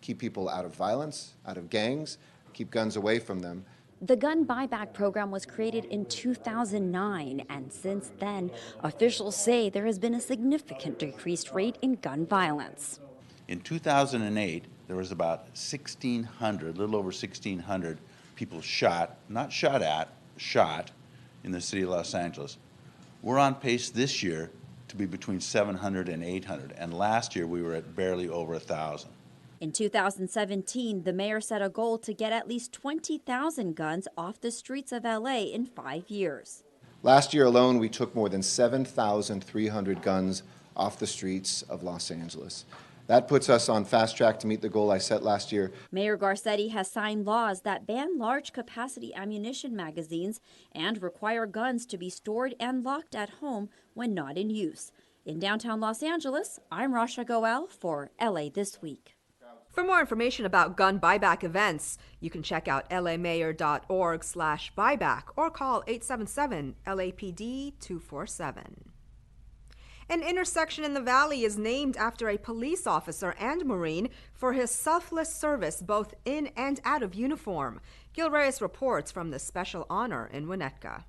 keep people out of violence, out of gangs, keep guns away from them. The gun buyback program was created in 2009, and since then, officials say there has been a significant decreased rate in gun violence. In 2008, there was about 1,600, a little over 1,600 people shot, not shot at, shot in the city of Los Angeles. We're on pace this year to be between 700 and 800, and last year we were at barely over 1,000. In 2017, the mayor set a goal to get at least 20,000 guns off the streets of LA in 5 years. Last year alone, we took more than 7,300 guns off the streets of Los Angeles. That puts us on fast track to meet the goal I set last year. Mayor Garcetti has signed laws that ban large-capacity ammunition magazines and require guns to be stored and locked at home when not in use. In downtown Los Angeles, I'm Rasha Goel for LA This Week. For more information about gun buyback events, you can check out lamayor.org/buyback or call 877-LAPD-247. An intersection in the Valley is named after a police officer and Marine for his selfless service both in and out of uniform. Gil Reyes reports from the special honor in Winnetka.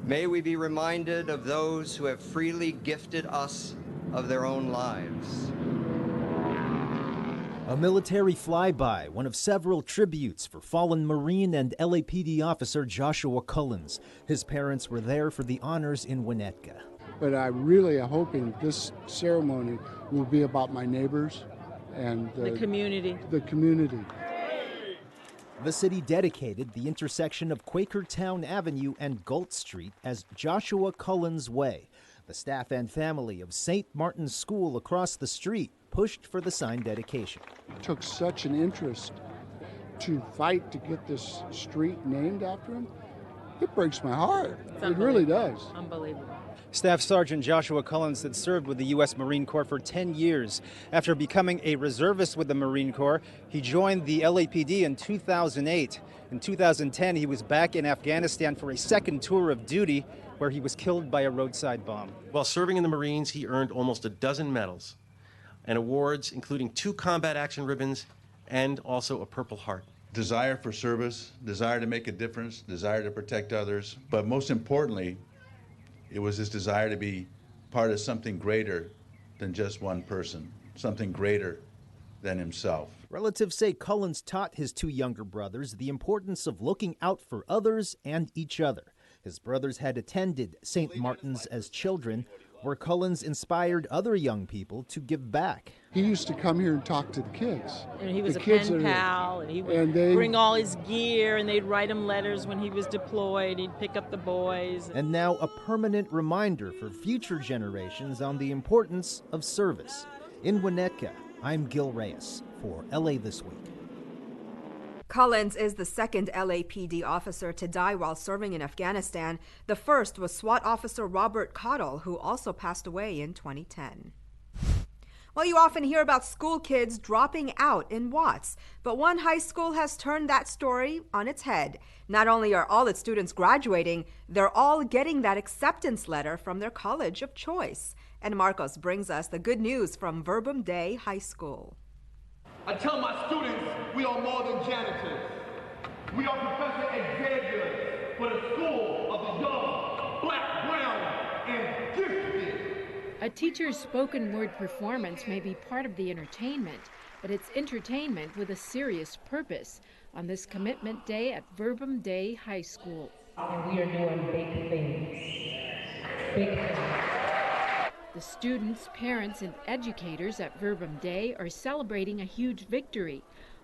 May we be reminded of those who have freely gifted us of their own lives. A military flyby, one of several tributes for fallen Marine and LAPD officer Joshua Cullens. His parents were there for the honors in Winnetka. But I really am hoping this ceremony will be about my neighbors and the community. The city dedicated the intersection of Quakertown Avenue and Galt Street as Joshua Cullens Way. The staff and family of St. Martin's School across the street pushed for the sign dedication. It took such an interest to fight to get this street named after him. It breaks my heart. It really does. Unbelievable. Staff Sergeant Joshua Cullens had served with the U.S. Marine Corps for 10 years. After becoming a reservist with the Marine Corps, he joined the LAPD in 2008. In 2010, he was back in Afghanistan for a second tour of duty, where he was killed by a roadside bomb. While serving in the Marines, he earned almost a dozen medals and awards, including 2 combat action ribbons and also a Purple Heart. Desire for service, desire to make a difference, desire to protect others, but most importantly, it was his desire to be part of something greater than just one person, something greater than himself. Relatives say Cullens taught his 2 younger brothers the importance of looking out for others and each other. His brothers had attended St. Martin's as children, where Cullens inspired other young people to give back. He used to come here and talk to the kids. And he was a pen pal, and he would bring all his gear, and they'd write him letters when he was deployed. He'd pick up the boys. And now a permanent reminder for future generations on the importance of service. In Winnetka, I'm Gil Reyes for LA This Week. Cullens is the second LAPD officer to die while serving in Afghanistan. The first was SWAT officer Robert Cottle, who also passed away in 2010. Well, you often hear about school kids dropping out in Watts, but one high school has turned that story on its head. Not only are all its students graduating, they're all getting that acceptance letter from their college of choice. And Marcos brings us the good news from Verbum Dei High School. I tell my students we are more than janitors. We are Professor Xavier for the school of the young, black, brown, and gifted. A teacher's spoken word performance may be part of the entertainment, but it's entertainment with a serious purpose on this Commitment Day at Verbum Dei High School. And we are doing big things. Big things. The students, parents, and educators at Verbum Dei are celebrating a huge victory.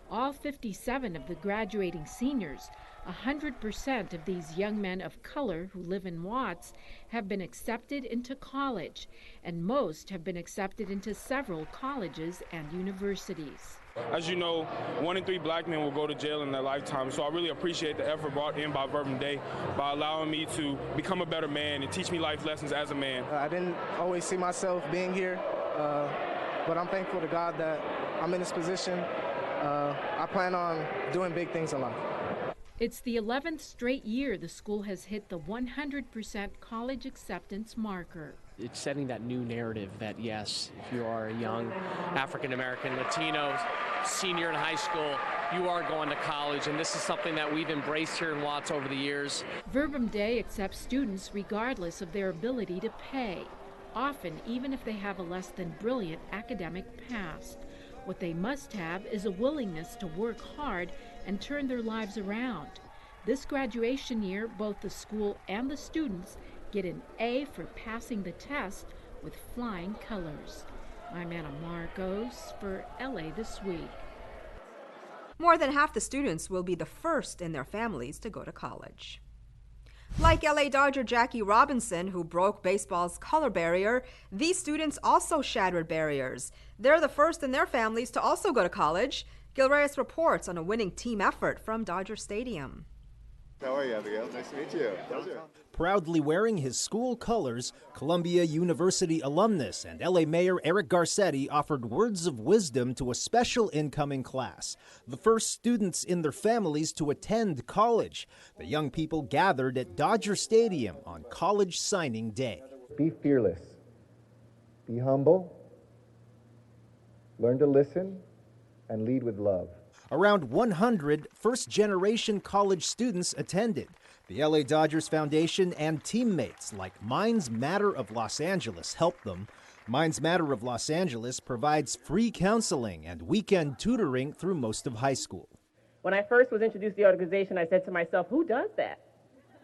All 57 of the graduating seniors, 100% of these young men of color who live in Watts, have been accepted into college, and most have been accepted into several colleges and universities. As you know, 1 in 3 black men will go to jail in their lifetime, so I really appreciate the effort brought in by Verbum Dei by allowing me to become a better man and teach me life lessons as a man. I didn't always see myself being here, but I'm thankful to God that I'm in this position. I plan on doing big things in life. It's the 11th straight year the school has hit the 100% college acceptance marker. It's setting that new narrative that, yes, if you are a young African-American, Latino, senior in high school, you are going to college, and this is something that we've embraced here in Watts over the years. Verbum Day accepts students regardless of their ability to pay, often even if they have a less than brilliant academic past. What they must have is a willingness to work hard and turn their lives around. This graduation year, both the school and the students get an A for passing the test with flying colors. I'm Anna Marcos for LA This Week. More than half the students will be the first in their families to go to college. Like LA Dodger Jackie Robinson, who broke baseball's color barrier, these students also shattered barriers. They're the first in their families to also go to college. Gil Reyes reports on a winning team effort from Dodger Stadium. How are you, Abigail? Nice to meet you. Pleasure. Proudly wearing his school colors, Columbia University alumnus and LA Mayor Eric Garcetti offered words of wisdom to a special incoming class, the first students in their families to attend college. The young people gathered at Dodger Stadium on college signing day. Be fearless. Be humble. Learn to listen and lead with love. Around 100 first-generation college students attended. The LA Dodgers Foundation and teammates like Minds Matter of Los Angeles helped them. Minds Matter of Los Angeles provides free counseling and weekend tutoring through most of high school. When I first was introduced to the organization, I said to myself, who does that?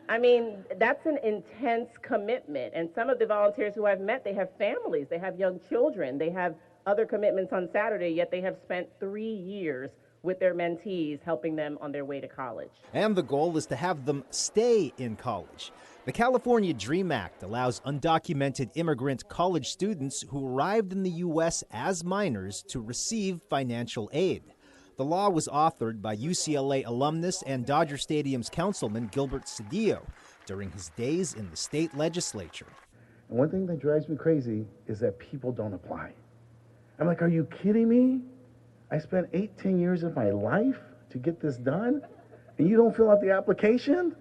I mean, that's an intense commitment. And some of the volunteers who I've met, they have families, they have young children, they have other commitments on Saturday, yet they have spent 3 years with their mentees, helping them on their way to college. And the goal is to have them stay in college. The California DREAM Act allows undocumented immigrant college students who arrived in the U.S. as minors to receive financial aid. The law was authored by UCLA alumnus and Dodger Stadium's councilman Gilbert Cedillo during his days in the state legislature. And one thing that drives me crazy is that people don't apply. I'm like, are you kidding me? I spent 18 years of my life to get this done, and you don't fill out the application?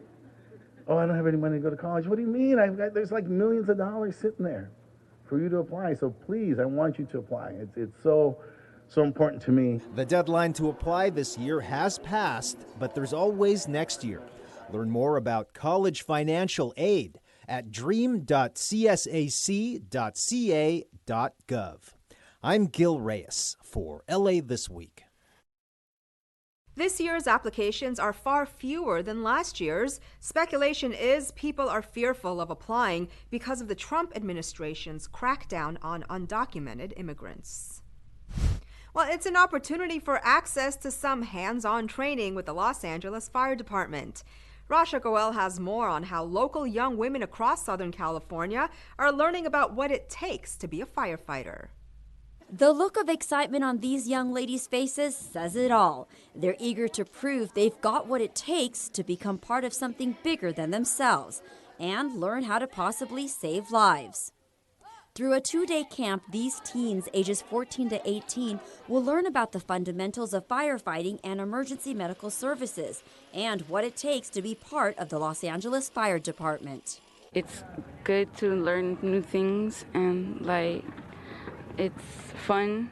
Oh, I don't have any money to go to college. What do you mean? There's like millions of dollars sitting there for you to apply. So please, I want you to apply. It's so important to me. The deadline to apply this year has passed, but there's always next year. Learn more about college financial aid at dream.csac.ca.gov. I'm Gil Reyes for LA This Week. This year's applications are far fewer than last year's. Speculation is people are fearful of applying because of the Trump administration's crackdown on undocumented immigrants. Well, it's an opportunity for access to some hands-on training with the Los Angeles Fire Department. Rasha Goel has more on how local young women across Southern California are learning about what it takes to be a firefighter. The look of excitement on these young ladies' faces says it all. They're eager to prove they've got what it takes to become part of something bigger than themselves and learn how to possibly save lives. Through a 2-day camp, these teens ages 14 to 18 will learn about the fundamentals of firefighting and emergency medical services and what it takes to be part of the Los Angeles Fire Department. It's good to learn new things and it's fun,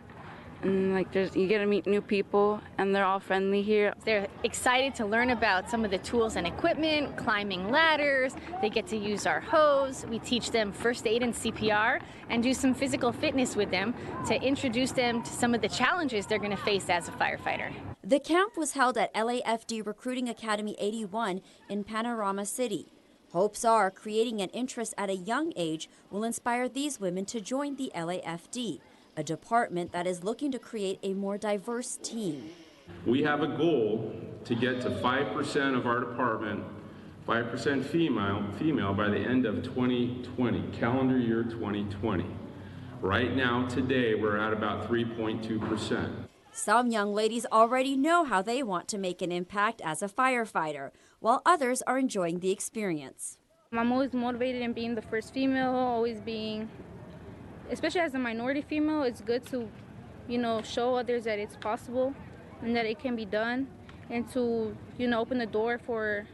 and you get to meet new people, and they're all friendly here. They're excited to learn about some of the tools and equipment, climbing ladders. They get to use our hose. We teach them first aid and CPR and do some physical fitness with them to introduce them to some of the challenges they're going to face as a firefighter. The camp was held at LAFD Recruiting Academy 81 in Panorama City. Hopes are creating an interest at a young age will inspire these women to join the LAFD, a department that is looking to create a more diverse team. We have a goal to get to 5% of our department, 5% female by the end of 2020, calendar year 2020. Right now, today, we're at about 3.2%. Some young ladies already know how they want to make an impact as a firefighter, while others are enjoying the experience. I'm always motivated in being the first female, especially as a minority female, it's good to, show others that it's possible and that it can be done, and to, open the door for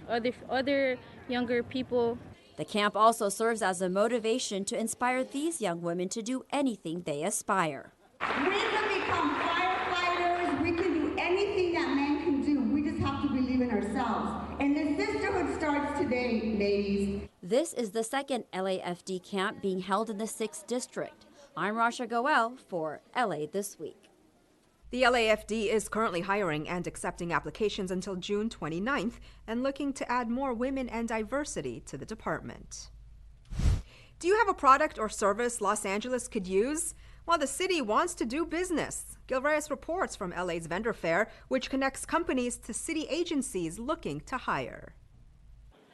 other younger people. The camp also serves as a motivation to inspire these young women to do anything they aspire. We can become firefighters. We can do anything that men can do. We just have to believe in ourselves. And the sisterhood starts today, ladies. This is the second LAFD camp being held in the 6th District. I'm Rasha Goel for LA This Week. The LAFD is currently hiring and accepting applications until June 29th and looking to add more women and diversity to the department. Do you have a product or service Los Angeles could use? Well, the city wants to do business. Gil Reyes reports from LA's Vendor Fair, which connects companies to city agencies looking to hire.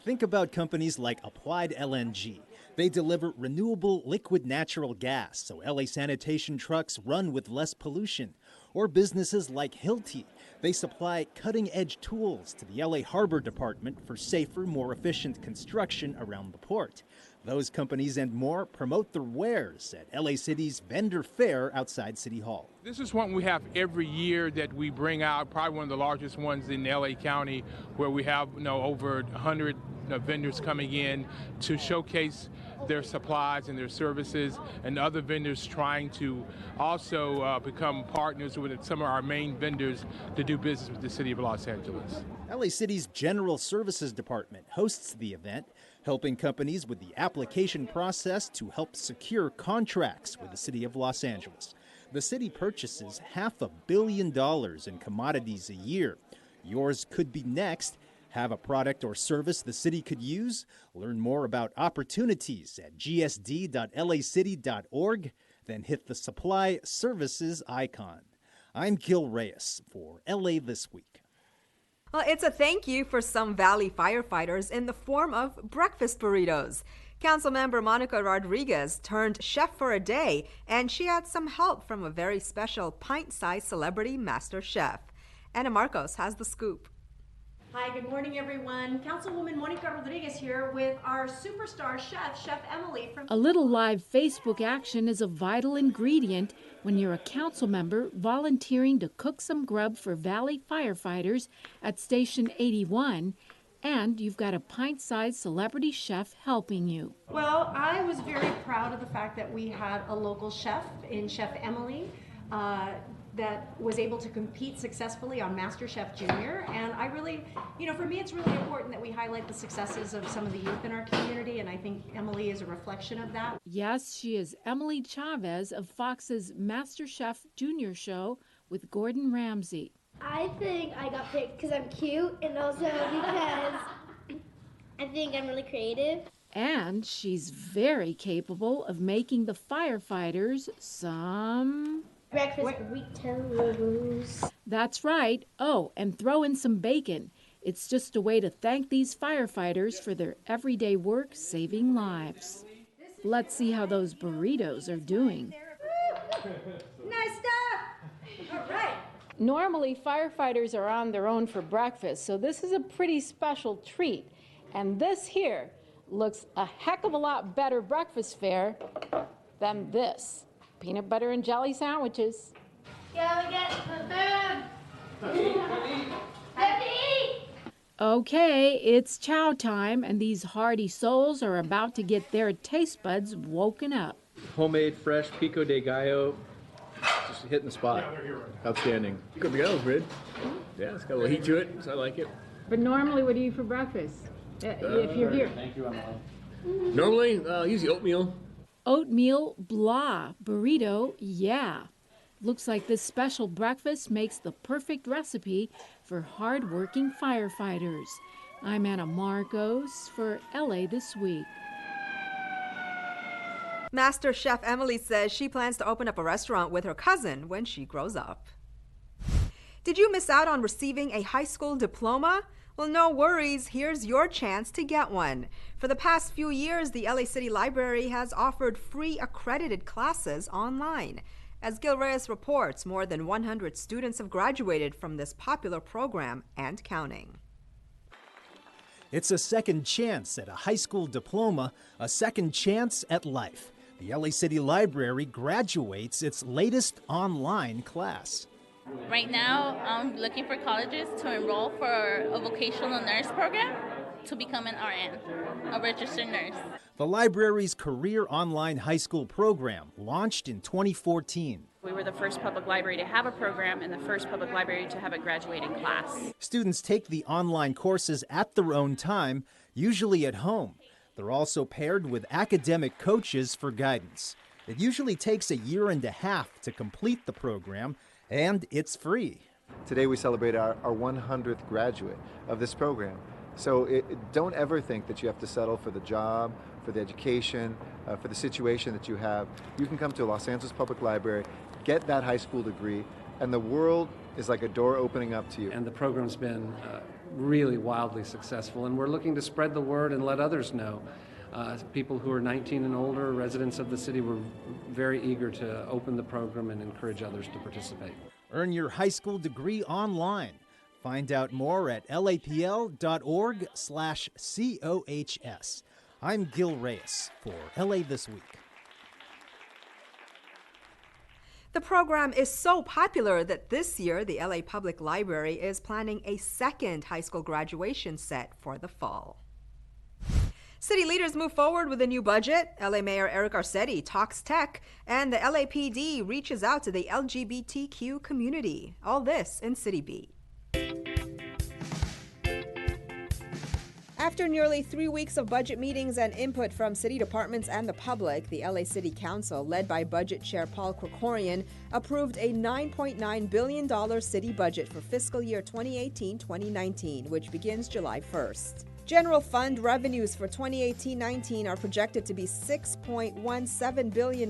Think about companies like Applied LNG. They deliver renewable liquid natural gas, so LA sanitation trucks run with less pollution. Or businesses like Hilti. They supply cutting-edge tools to the LA Harbor Department for safer, more efficient construction around the port. Those companies and more promote their wares at LA City's Vendor Fair outside City Hall. This is one we have every year that we bring out, probably one of the largest ones in LA County, where we have over 100 vendors coming in to showcase their supplies and their services, and other vendors trying to also become partners with some of our main vendors to do business with the city of Los Angeles. LA City's General Services Department hosts the event, helping companies with the application process to help secure contracts with the city of Los Angeles. The city purchases $500 million in commodities a year. Yours could be next. Have a product or service the city could use? Learn more about opportunities at gsd.lacity.org, then hit the Supply Services icon. I'm Gil Reyes for LA This Week. Well, it's a thank you for some Valley firefighters in the form of breakfast burritos. Councilmember Monica Rodriguez turned chef for a day, and she had some help from a very special pint-sized celebrity master chef. Anna Marcos has the scoop. Hi, good morning, everyone. Councilwoman Monica Rodriguez here with our superstar chef, Chef Emily from... A little live Facebook action is a vital ingredient when you're a council member volunteering to cook some grub for Valley firefighters at Station 81, and you've got a pint-sized celebrity chef helping you. Well, I was very proud of the fact that we had a local chef in Chef Emily that was able to compete successfully on MasterChef Junior. And I really, for me, it's really important that we highlight the successes of some of the youth in our community, and I think Emily is a reflection of that. Yes, she is Emily Chavez of Fox's MasterChef Junior show with Gordon Ramsay. I think I got picked because I'm cute and also because I think I'm really creative. And she's very capable of making the firefighters some... breakfast burritos. That's right. Oh, and throw in some bacon. It's just a way to thank these firefighters for their everyday work saving lives. Let's see how those burritos are doing. Nice stuff! All right. Normally, firefighters are on their own for breakfast, so this is a pretty special treat. And this here looks a heck of a lot better breakfast fare than this. Peanut butter and jelly sandwiches. Yeah, we get the food. Let me eat. Okay, it's chow time, and these hardy souls are about to get their taste buds woken up. Homemade, fresh pico de gallo, just hitting the spot. Outstanding. Pico de gallo's good. Yeah, it's got a little heat to it, so I like it. But normally, what do you eat for breakfast? If you're here. Thank you, Emily. Normally, usually oatmeal. Oatmeal blah burrito, yeah. Looks like this special breakfast makes the perfect recipe for hard-working firefighters. I'm Anna Marcos for LA This Week. Master Chef Emily says she plans to open up a restaurant with her cousin when she grows up. Did you miss out on receiving a high school diploma? Well, no worries. Here's your chance to get one. For the past few years, the LA City Library has offered free accredited classes online. As Gil Reyes reports, more than 100 students have graduated from this popular program and counting. It's a second chance at a high school diploma, a second chance at life. The LA City Library graduates its latest online class. Right now, I'm looking for colleges to enroll for a vocational nurse program. to become an RN, a registered nurse. The library's Career Online High School program launched in 2014. We were the first public library to have a program and the first public library to have a graduating class. Students take the online courses at their own time, usually at home. They're also paired with academic coaches for guidance. It usually takes a year and a half to complete the program, and it's free. Today we celebrate our 100th graduate of this program. So don't ever think that you have to settle for the job, for the education, for the situation that you have. You can come to Los Angeles Public Library, get that high school degree, and the world is like a door opening up to you. And the program's been really wildly successful, and we're looking to spread the word and let others know. People who are 19 and older, residents of the city, were very eager to open the program and encourage others to participate. Earn your high school degree online. Find out more at lapl.org/COHS. I'm Gil Reyes for LA This Week. The program is so popular that this year the LA Public Library is planning a second high school graduation set for the fall. City leaders move forward with a new budget. LA Mayor Eric Garcetti talks tech, and the LAPD reaches out to the LGBTQ community. All this in City Beat. After nearly 3 weeks of budget meetings and input from city departments and the public, the LA City Council, led by Budget Chair Paul Krikorian, approved a $9.9 billion city budget for fiscal year 2018-2019, which begins July 1st. General fund revenues for 2018-19 are projected to be $6.17 billion.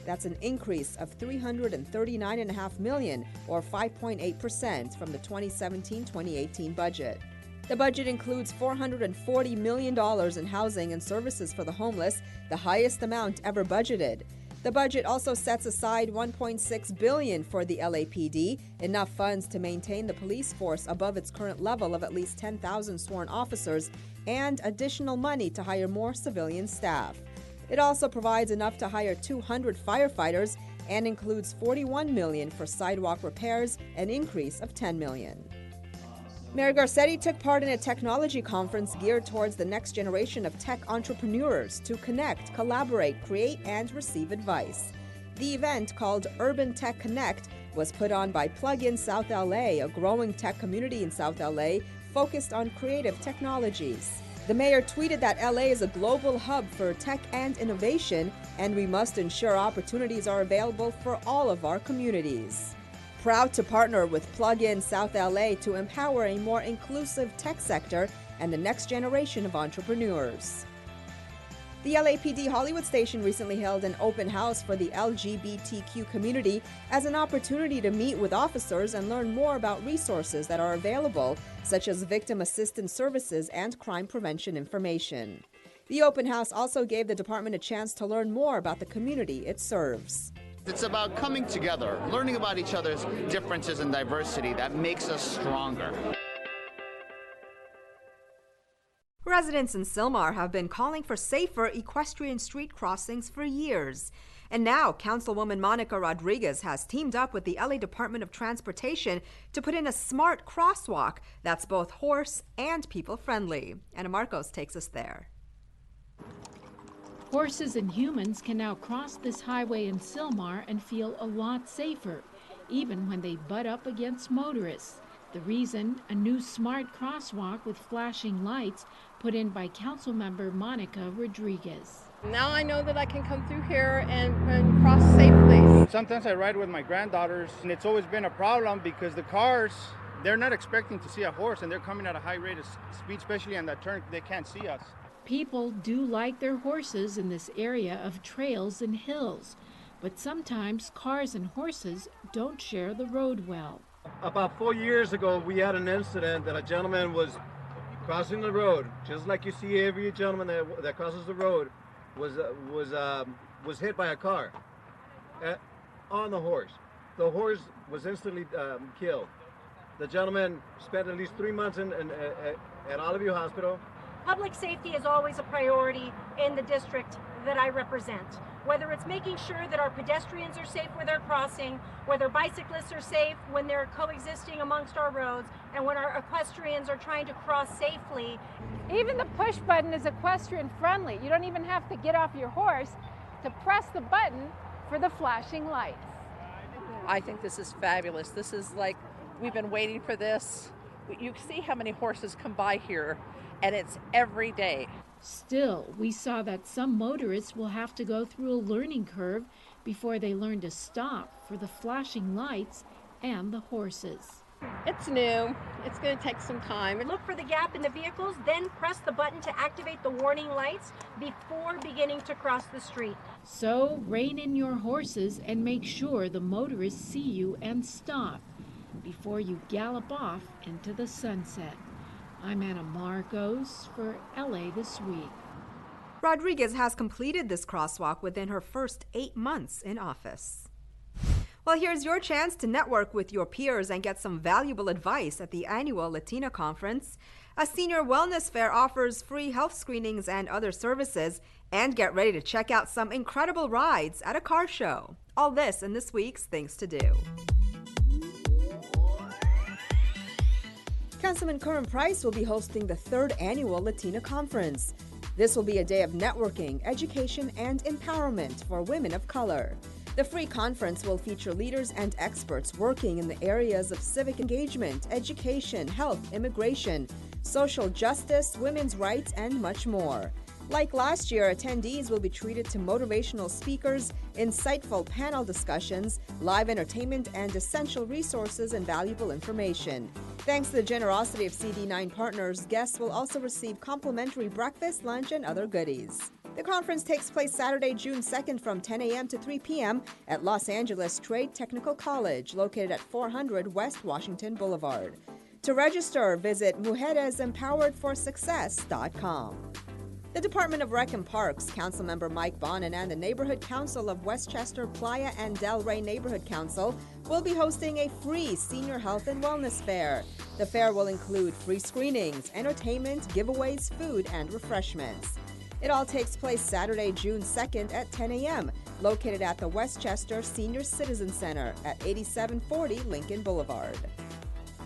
That's an increase of $339.5 million, or 5.8% from the 2017-2018 budget. The budget includes $440 million in housing and services for the homeless, the highest amount ever budgeted. The budget also sets aside $1.6 billion for the LAPD, enough funds to maintain the police force above its current level of at least 10,000 sworn officers, and additional money to hire more civilian staff. It also provides enough to hire 200 firefighters and includes $41 million for sidewalk repairs, an increase of $10 million. Mayor Garcetti took part in a technology conference geared towards the next generation of tech entrepreneurs to connect, collaborate, create, and receive advice. The event, called Urban Tech Connect, was put on by Plug-in South LA, a growing tech community in South LA focused on creative technologies. The mayor tweeted that LA is a global hub for tech and innovation, and we must ensure opportunities are available for all of our communities. Proud to partner with Plug-in South LA to empower a more inclusive tech sector and the next generation of entrepreneurs. The LAPD Hollywood station recently held an open house for the LGBTQ community as an opportunity to meet with officers and learn more about resources that are available, such as victim assistance services and crime prevention information. The open house also gave the department a chance to learn more about the community it serves. It's about coming together, learning about each other's differences and diversity that makes us stronger. Residents in Sylmar have been calling for safer equestrian street crossings for years. And now, Councilwoman Monica Rodriguez has teamed up with the LA Department of Transportation to put in a smart crosswalk that's both horse and people-friendly. Ana Marcos takes us there. Horses and humans can now cross this highway in Sylmar and feel a lot safer, even when they butt up against motorists. The reason, a new smart crosswalk with flashing lights put in by Councilmember Monica Rodriguez. Now I know that I can come through here and cross safely. Sometimes I ride with my granddaughters, and it's always been a problem because the cars, they're not expecting to see a horse, and they're coming at a high rate of speed, especially on that turn. They can't see us. People do like their horses in this area of trails and hills, but sometimes cars and horses don't share the road well. About 4 years ago, we had an incident that a gentleman was crossing the road, just like you see every gentleman that crosses the road, was hit by a car on the horse. The horse was instantly killed. The gentleman spent at least 3 months at Olive View Hospital. Public safety is always a priority in the district that I represent. whether it's making sure that our pedestrians are safe when they're crossing, whether bicyclists are safe when they're coexisting amongst our roads, and when our equestrians are trying to cross safely. Even the push button is equestrian friendly. You don't even have to get off your horse to press the button for the flashing lights. I think this is fabulous. This is like, we've been waiting for this. You see how many horses come by here, and it's every day. Still, we saw that some motorists will have to go through a learning curve before they learn to stop for the flashing lights and the horses. It's new. It's going to take some time. Look for the gap in the vehicles, then press the button to activate the warning lights before beginning to cross the street. So rein in your horses and make sure the motorists see you and stop before you gallop off into the sunset. I'm Anna Marcos for LA This Week. Rodriguez has completed this crosswalk within her first 8 months in office. Well, here's your chance to network with your peers and get some valuable advice at the annual Latina Conference. A senior wellness fair offers free health screenings and other services. And get ready to check out some incredible rides at a car show. All this in this week's Things to Do. Councilman Curran Price will be hosting the 3rd annual Latina Conference. This will be a day of networking, education, and empowerment for women of color. The free conference will feature leaders and experts working in the areas of civic engagement, education, health, immigration, social justice, women's rights, and much more. Like last year, attendees will be treated to motivational speakers, insightful panel discussions, live entertainment, and essential resources and valuable information. Thanks to the generosity of CD9 partners, guests will also receive complimentary breakfast, lunch, and other goodies. The conference takes place Saturday, June 2nd from 10 a.m. to 3 p.m. at Los Angeles Trade Technical College, located at 400 West Washington Boulevard. To register, visit mujeresempoweredforsuccess.com. The Department of Rec and Parks, Councilmember Mike Bonin, and the Neighborhood Council of Westchester, Playa, and Delray Neighborhood Council will be hosting a free senior health and wellness fair. The fair will include free screenings, entertainment, giveaways, food, and refreshments. It all takes place Saturday, June 2nd at 10 a.m., located at the Westchester Senior Citizen Center at 8740 Lincoln Boulevard.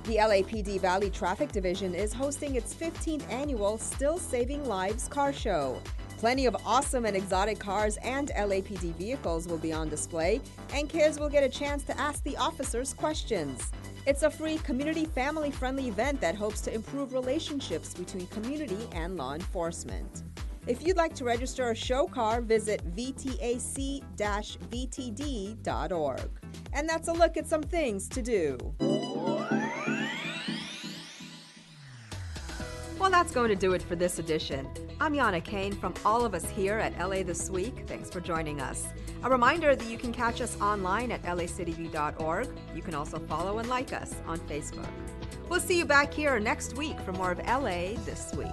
The LAPD Valley Traffic Division is hosting its 15th annual Still Saving Lives car show. Plenty of awesome and exotic cars and LAPD vehicles will be on display, and kids will get a chance to ask the officers questions. It's a free, community, family-friendly event that hopes to improve relationships between community and law enforcement. If you'd like to register a show car, visit vtac-vtd.org. And that's a look at some things to do. Well, that's going to do it for this edition. I'm Yana Kane from all of us here at LA This Week. Thanks for joining us. A reminder that you can catch us online at lacityview.org. You can also follow and like us on Facebook. We'll see you back here next week for more of LA This Week.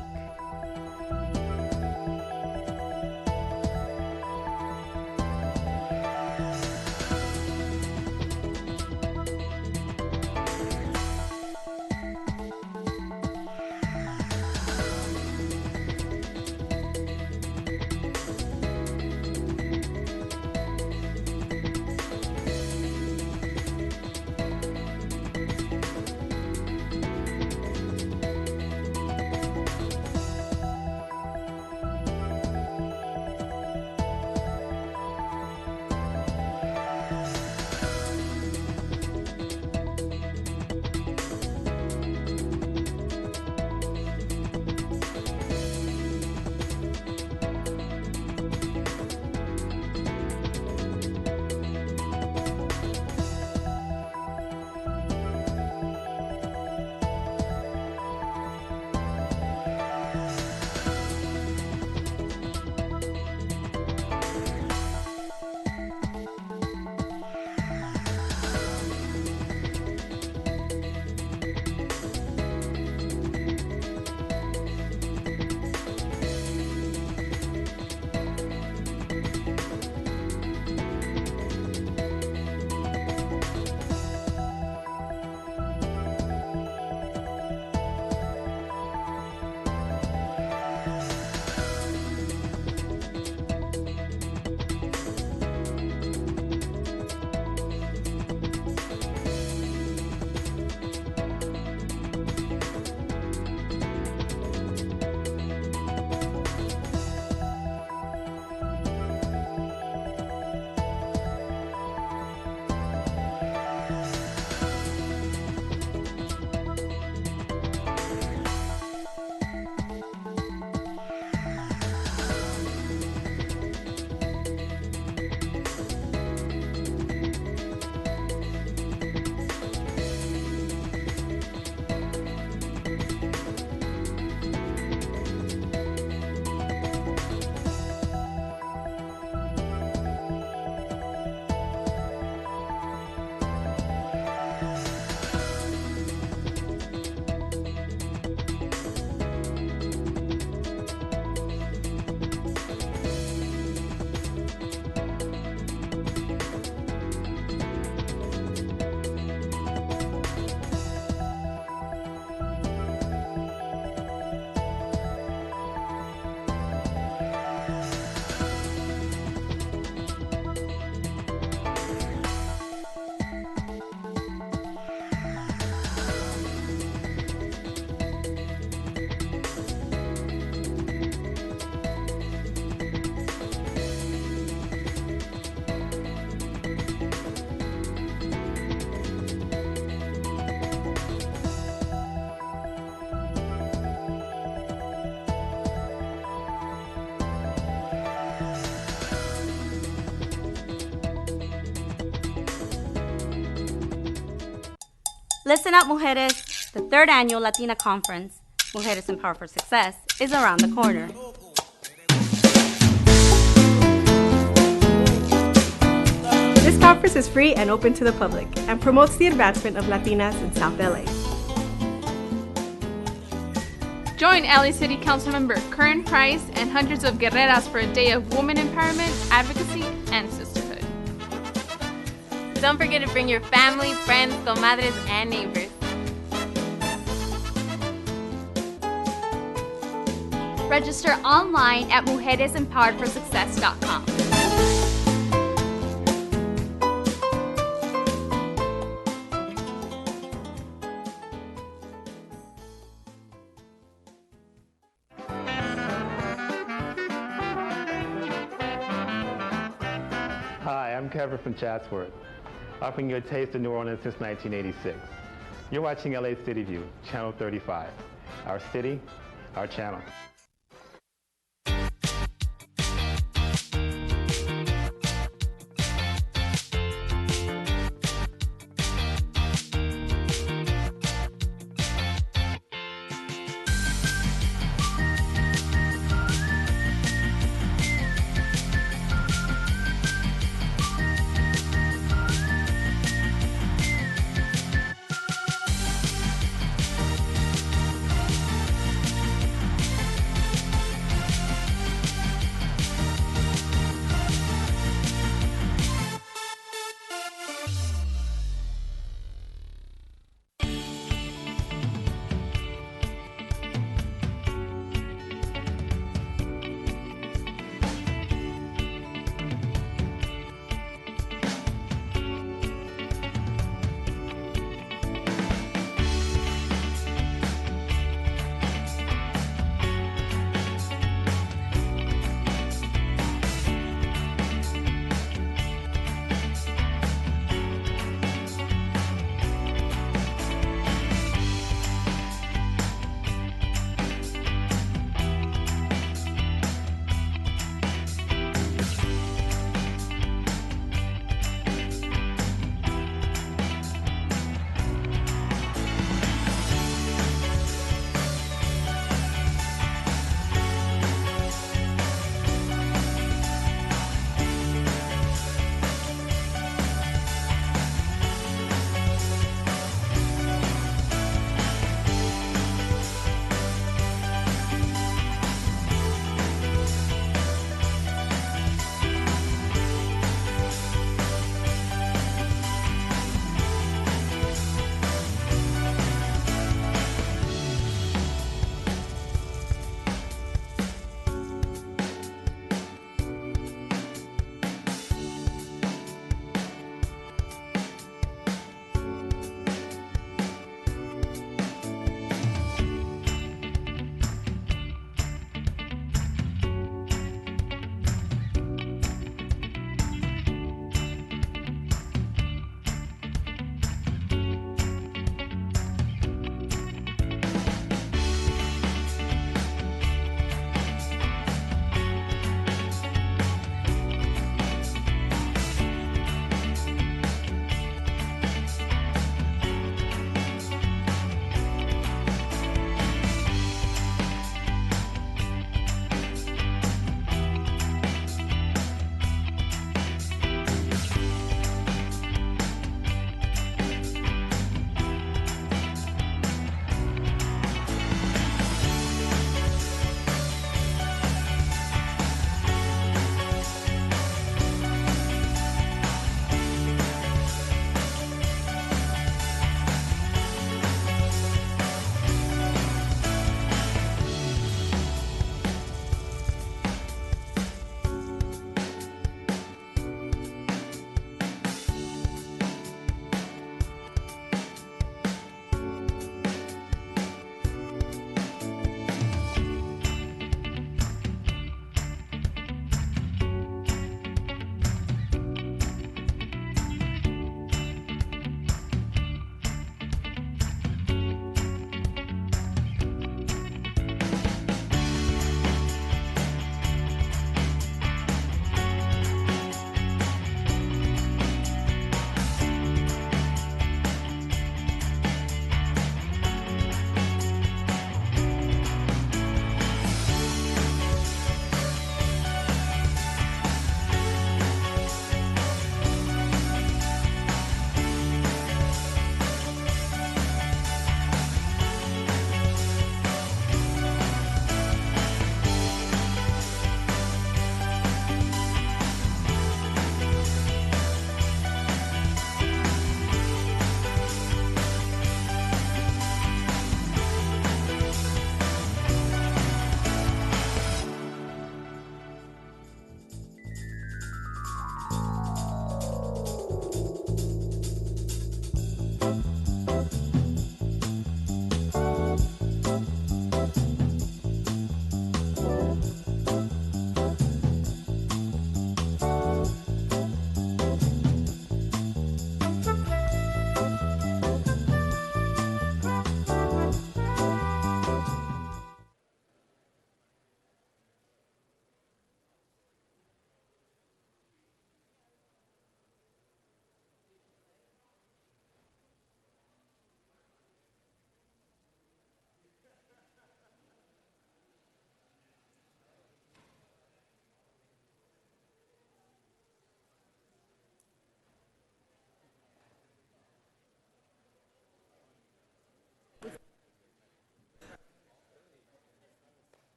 Listen up, mujeres. The 3rd annual Latina Conference, Mujeres Empowered for Success, is around the corner. This conference is free and open to the public and promotes the advancement of Latinas in South LA. Join LA City Council member Karen Price and hundreds of guerreras for a day of woman empowerment, advocacy, and sisterhood. Don't forget to bring your family, friends, comadres, and neighbors. Register online at mujeresempoweredforsuccess.com. Hi, I'm Kevin from Chatsworth, offering you a taste of New Orleans since 1986. You're watching LA City View, Channel 35. Our city, our channel.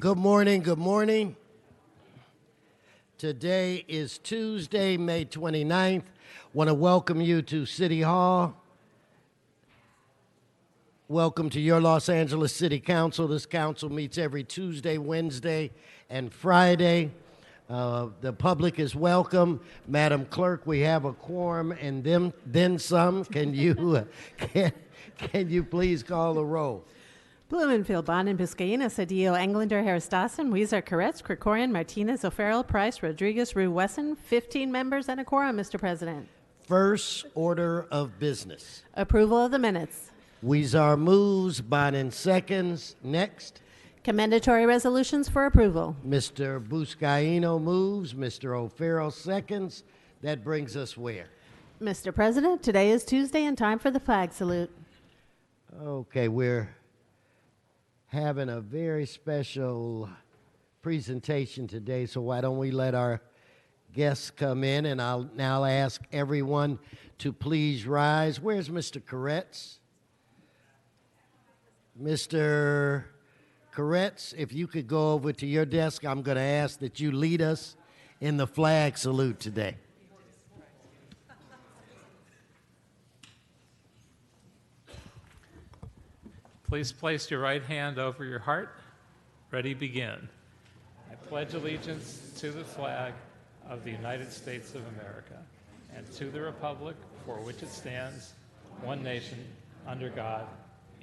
Good morning, good morning. Today is Tuesday, May 29th. Want to welcome you to City Hall. Welcome to your Los Angeles City Council. This council meets every Tuesday, Wednesday, and Friday. The public is welcome. Madam Clerk, we have a quorum and then some. Can you please call the roll? Blumenfield, Bonin, Biscayne, Cedillo, Englander, Harris-Dawson, Weezer, Koretz, Krikorian, Martinez, O'Farrell, Price, Rodriguez, Rue, Wesson. 15 members and a quorum, Mr. President. First order of business. Approval of the minutes. Weezer moves, Bonin seconds. Next. Commendatory resolutions for approval. Mr. Buscaino moves, Mr. O'Farrell seconds. That brings us where? Mr. President, today is Tuesday and time for the flag salute. Okay, we're having a very special presentation today, so why don't we let our guests come in, and I'll now ask everyone to please rise. Where's Mr. Koretz? Mr. Koretz, if you could go over to your desk, I'm going to ask that you lead us in the flag salute today. Please place your right hand over your heart. Ready, begin. I pledge allegiance to the flag of the United States of America and to the republic for which it stands, one nation, under God,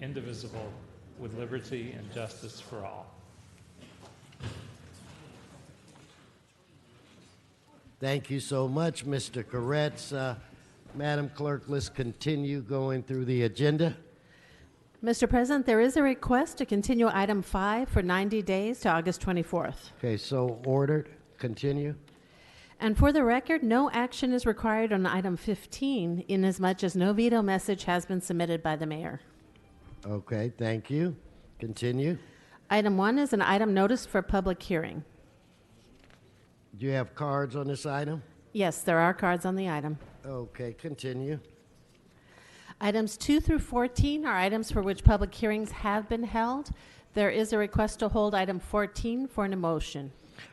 indivisible, with liberty and justice for all. Thank you so much, Mr. Koretz. Madam Clerk, let's continue going through the agenda. Mr. President, there is a request to continue item 5 for 90 days to August 24th. Okay, so ordered. Continue. And for the record, no action is required on item 15, inasmuch as no veto message has been submitted by the mayor. Okay, thank you. Continue. Item 1 is an item notice for public hearing. Do you have cards on this item? Yes, there are cards on the item. Okay, continue. Items 2 through 14 are items for which public hearings have been held. There is a request to hold item 14 for an motion.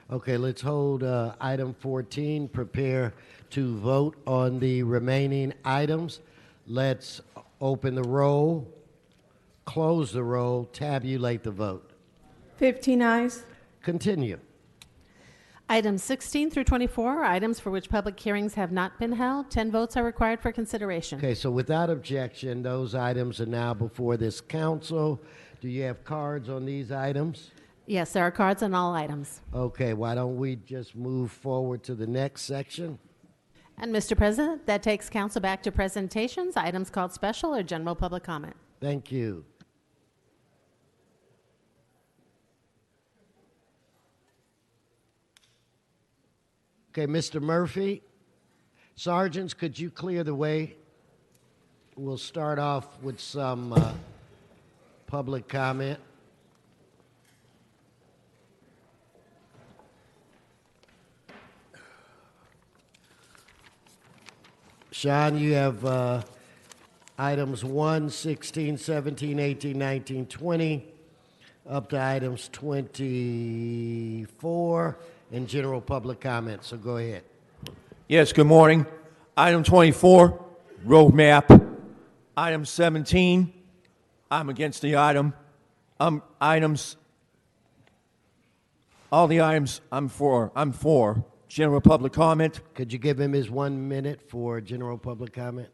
Okay, let's hold item 14. Prepare to vote on the remaining items. Let's open the roll, close the roll, tabulate the vote. 15 ayes. Continue. Items 16 through 24 are items for which public hearings have not been held. 10 votes are required for consideration. Okay, so without objection, those items are now before this council. Do you have cards on these items? Yes, there are cards on all items. Okay, why don't we just move forward to the next section? And Mr. President, that takes council back to presentations, items called special or general public comment. Thank you. Okay, Mr. Murphy, sergeants, could you clear the way? We'll start off with some public comment. Sean, you have items 1, 16, 17, 18, 19, 20, up to items 24 in general public comment, so go ahead. Yes, good morning. Item 24, roadmap. Item 17, I'm against the item. Items, all the items I'm for. General public comment. Could you give him his 1 minute for general public comment?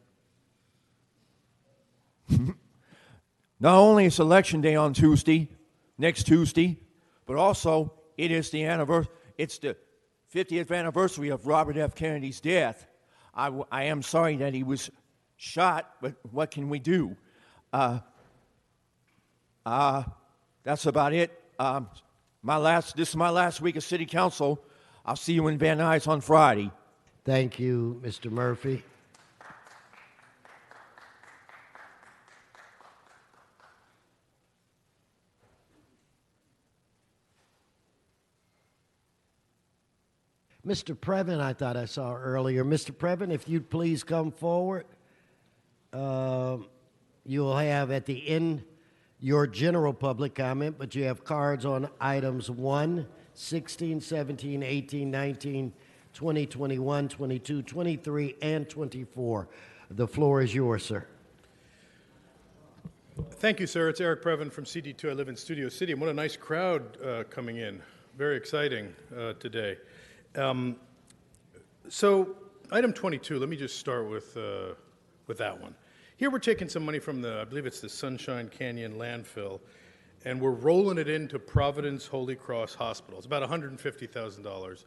Not only is election day on Tuesday, next Tuesday, but also it is the anniversary. It's the 50th anniversary of Robert F. Kennedy's death. I am sorry that he was shot, but what can we do? That's about it. This is my last week of City Council. I'll see you in Van Nuys on Friday. Thank you, Mr. Murphy. Mr. Previn, I thought I saw earlier. Mr. Previn, if you'd please come forward. You'll have at the end, your general public comment, but you have cards on items 1, 16, 17, 18, 19, 20, 21, 22, 23, and 24. The floor is yours, sir. Thank you, sir. It's Eric Previn from CD2. I live in Studio City, and what a nice crowd coming in. Very exciting today. So, item 22, let me just start with that one. Here we're taking some money from I believe it's the Sunshine Canyon landfill, and we're rolling it into Providence Holy Cross Hospital. It's about $150,000.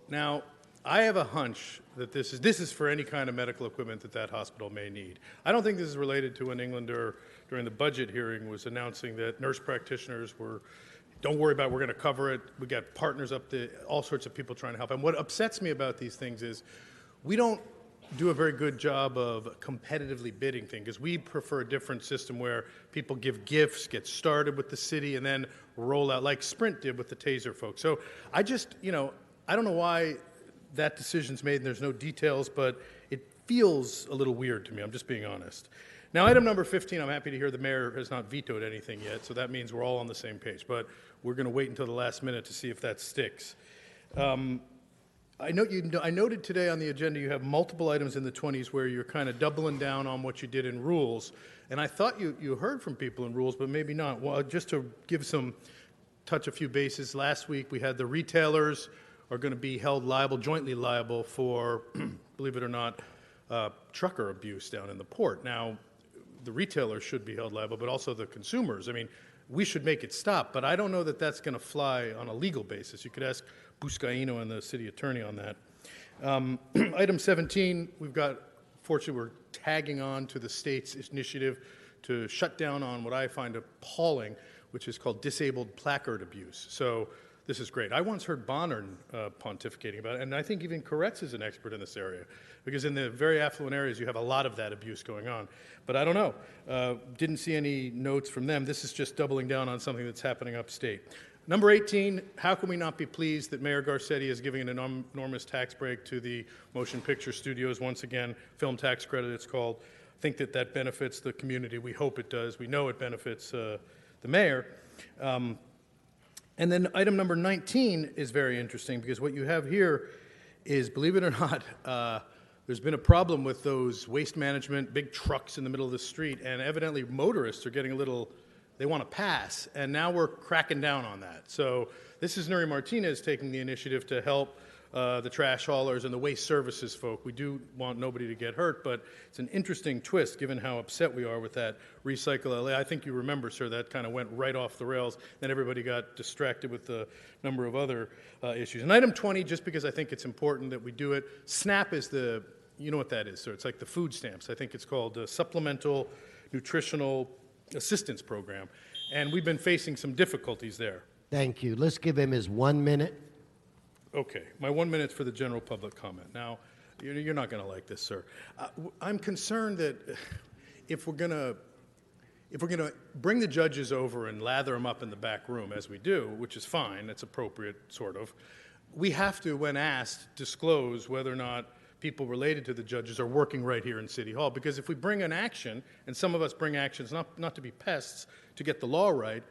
Now, I have a hunch that this is for any kind of medical equipment that hospital may need. I don't think this is related to when Englander, during the budget hearing, was announcing that nurse practitioners don't worry about it, we're going to cover it. We got partners up there, all sorts of people trying to help. And what upsets me about these things is we don't do a very good job of competitively bidding things, because we prefer a different system where people give gifts, get started with the city, and then roll out like Sprint did with the Taser folks. So I just, I don't know why that decision's made and there's no details, but it feels a little weird to me. I'm just being honest. Now, item number 15, I'm happy to hear the mayor has not vetoed anything yet, so that means we're all on the same page. But we're going to wait until the last minute to see if that sticks. I noted today on the agenda you have multiple items in the 20s where you're kind of doubling down on what you did in rules. And I thought you heard from people in rules, but maybe not. Well, just to touch a few bases, last week we had the retailers are going to be held jointly liable for, believe it or not, trucker abuse down in the port. Now, the retailers should be held liable, but also the consumers. I mean, we should make it stop, but I don't know that that's going to fly on a legal basis. You could ask Buscaino and the city attorney on that. Item 17, fortunately, we're tagging on to the state's initiative to shut down on what I find appalling, which is called disabled placard abuse. So this is great. I once heard Bonner pontificating about it, and I think even Koretz is an expert in this area, because in the very affluent areas, you have a lot of that abuse going on. But I don't know. Didn't see any notes from them. This is just doubling down on something that's happening upstate. Number 18, how can we not be pleased that Mayor Garcetti is giving an enormous tax break to the motion picture studios, once again, film tax credit it's called. I think that benefits the community. We hope it does. We know it benefits the mayor. And then item number 19 is very interesting, because what you have here is, believe it or not, there's been a problem with those waste management, big trucks in the middle of the street, and evidently motorists are getting they want to pass, and now we're cracking down on that. So this is Nuri Martinez taking the initiative to help the trash haulers and the waste services folk. We do want nobody to get hurt, but it's an interesting twist given how upset we are with that Recycle LA. I think you remember, sir, that kind of went right off the rails. Then everybody got distracted with the number of other issues. And item 20, just because I think it's important that we do it, SNAP is you know what that is, sir. It's like the food stamps. I think it's called Supplemental Nutritional Assistance Program. And we've been facing some difficulties there. Thank you. Let's give him his 1 minute. Okay, my 1 minute for the general public comment. Now, you're not going to like this, sir. I'm concerned that if we're going to bring the judges over and lather them up in the back room, as we do, which is fine, that's appropriate, sort of, we have to, when asked, disclose whether or not people related to the judges are working right here in City Hall. Because if we bring an action, and some of us bring actions not to be pests, to get the law right,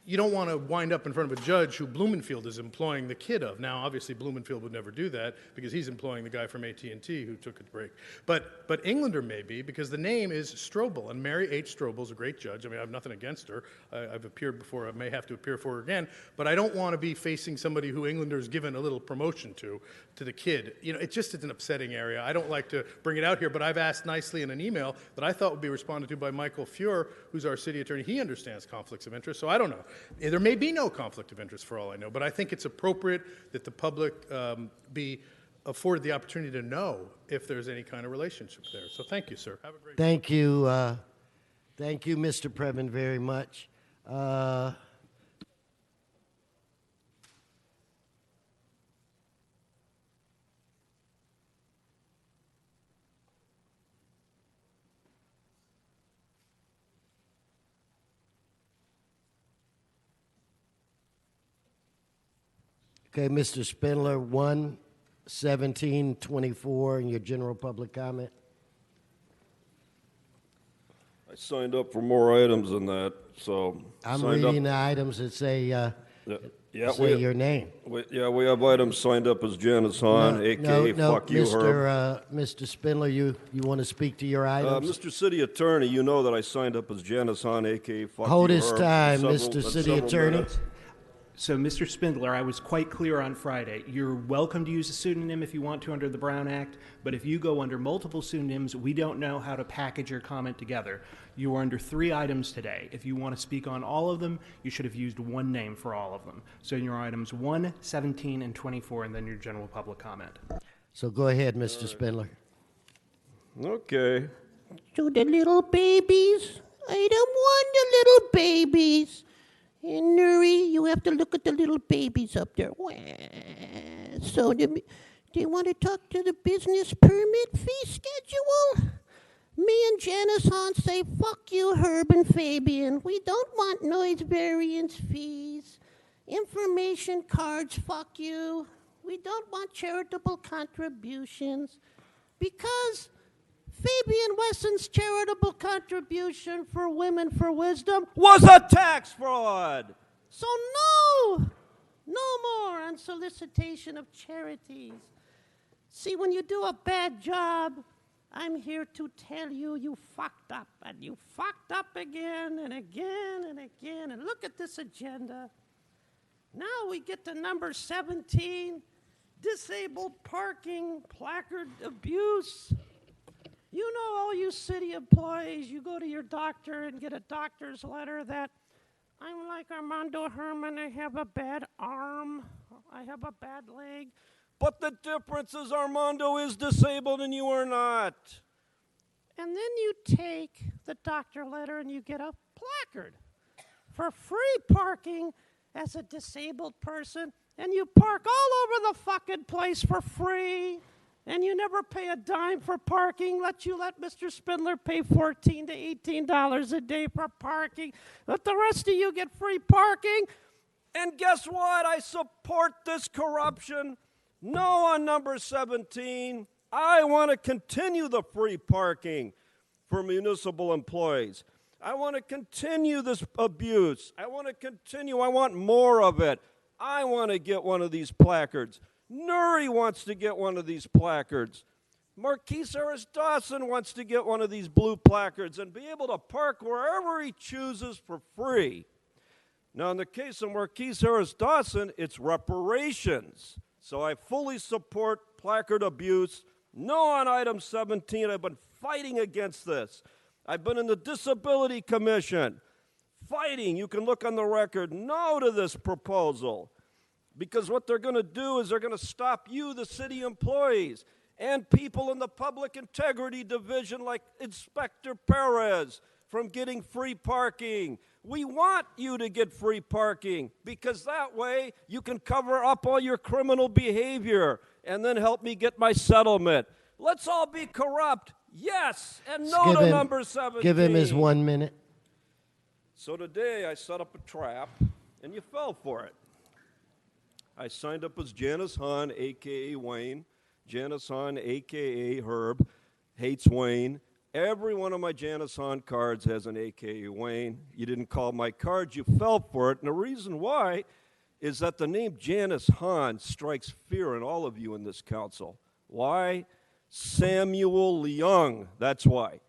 you don't want to wind up in front of a judge who Blumenfield is employing the kid of. Now, obviously, Blumenfield would never do that because he's employing the guy from AT&T who took a break. But Englander may be, because the name is Strobel, and Mary H. Strobel is a great judge. I mean, I have nothing against her. I've appeared before. I may have to appear for her again. But I don't want to be facing somebody who Englander's given a little promotion to the kid. You know, it just is an upsetting area. I don't like to bring it out here, but I've asked nicely in an email that I thought would be responded to by Michael Fuhr, who's our city attorney. He understands conflicts of interest, so I don't know. There may be no conflict of interest for all I know, but I think it's appropriate that the public be afforded the opportunity to know if there's any kind of relationship there. So thank you, sir. Have a great day. Thank you. Thank you, Mr. Previn, very much. Okay, Mr. Spindler, 1/17/24, and your general public comment. I signed up for more items than that, so. I'm signed reading up. the items that say, Yeah, say your name. We have items signed up as Janice Hahn, AKA Fuck You, Herb. Mr. Spindler, you want to speak to your items? Mr. City Attorney, you know that I signed up as Janice Hahn, AKA Fuck Hold You, his Herb, time, several- Mr. at City several Attorney. minutes. So, Mr. Spindler, I was quite clear on Friday. You're welcome to use a pseudonym if you want to under the Brown Act, but if you go under multiple pseudonyms, we don't know how to package your comment together. You are under 3 items today. If you want to speak on all of them, you should have used one name for all of them. So in your items 1, 17, and 24, and then your general public comment. So go ahead, Mr. Spindler. Okay. To the little babies, item 1, the little babies. And Nuri, you have to look at the little babies up there. So they want to talk to the business permit fee schedule? Me and Janice Hahn say, fuck you, Herb and Fabian. We don't want noise variance fees. Information cards, fuck you. We don't want charitable contributions. Because Fabian Wesson's charitable contribution for Women for Wisdom Was a tax fraud! So no more unsolicitation of charities. See, when you do a bad job, I'm here to tell you you fucked up, and you fucked up again and again and again. And look at this agenda. Now we get to number 17, disabled parking placard abuse. You know, all you city employees, you go to your doctor and get a doctor's letter that I'm like Armando Herman, I have a bad arm, I have a bad leg. But the difference is Armando is disabled and you are not. And then you take the doctor letter and you get a placard for free parking as a disabled person, and you park all over the fucking place for free. And you never pay a dime for parking. Let Mr. Spindler pay $14 to $18 a day for parking. Let the rest of you get free parking. And guess what? I support this corruption. No on number 17. I want to continue the free parking for municipal employees. I want to continue this abuse. I want to continue. I want more of it. I want to get one of these placards. Nuri wants to get one of these placards. Marquise Harris Dawson wants to get one of these blue placards and be able to park wherever he chooses for free. Now, in the case of Marquise Harris Dawson, it's reparations. So I fully support placard abuse. No on item 17. I've been fighting against this. I've been in the Disability Commission fighting. You can look on the record. No to this proposal. Because what they're going to do is they're going to stop you, the city employees, and people in the Public Integrity Division like Inspector Perez from getting free parking. We want you to get free parking because that way you can cover up all your criminal behavior and then help me get my settlement. Let's all be corrupt. Yes, and no to number 17. Give him his 1 minute. So today I set up a trap, and you fell for it. I signed up as Janice Hahn, a.k.a. Wayne. Janice Hahn, a.k.a. Herb, hates Wayne. Every one of my Janice Hahn cards has an a.k.a. Wayne. You didn't call my card, you fell for it. And the reason why is that the name Janice Hahn strikes fear in all of you in this council. Why? Samuel Leung, that's why.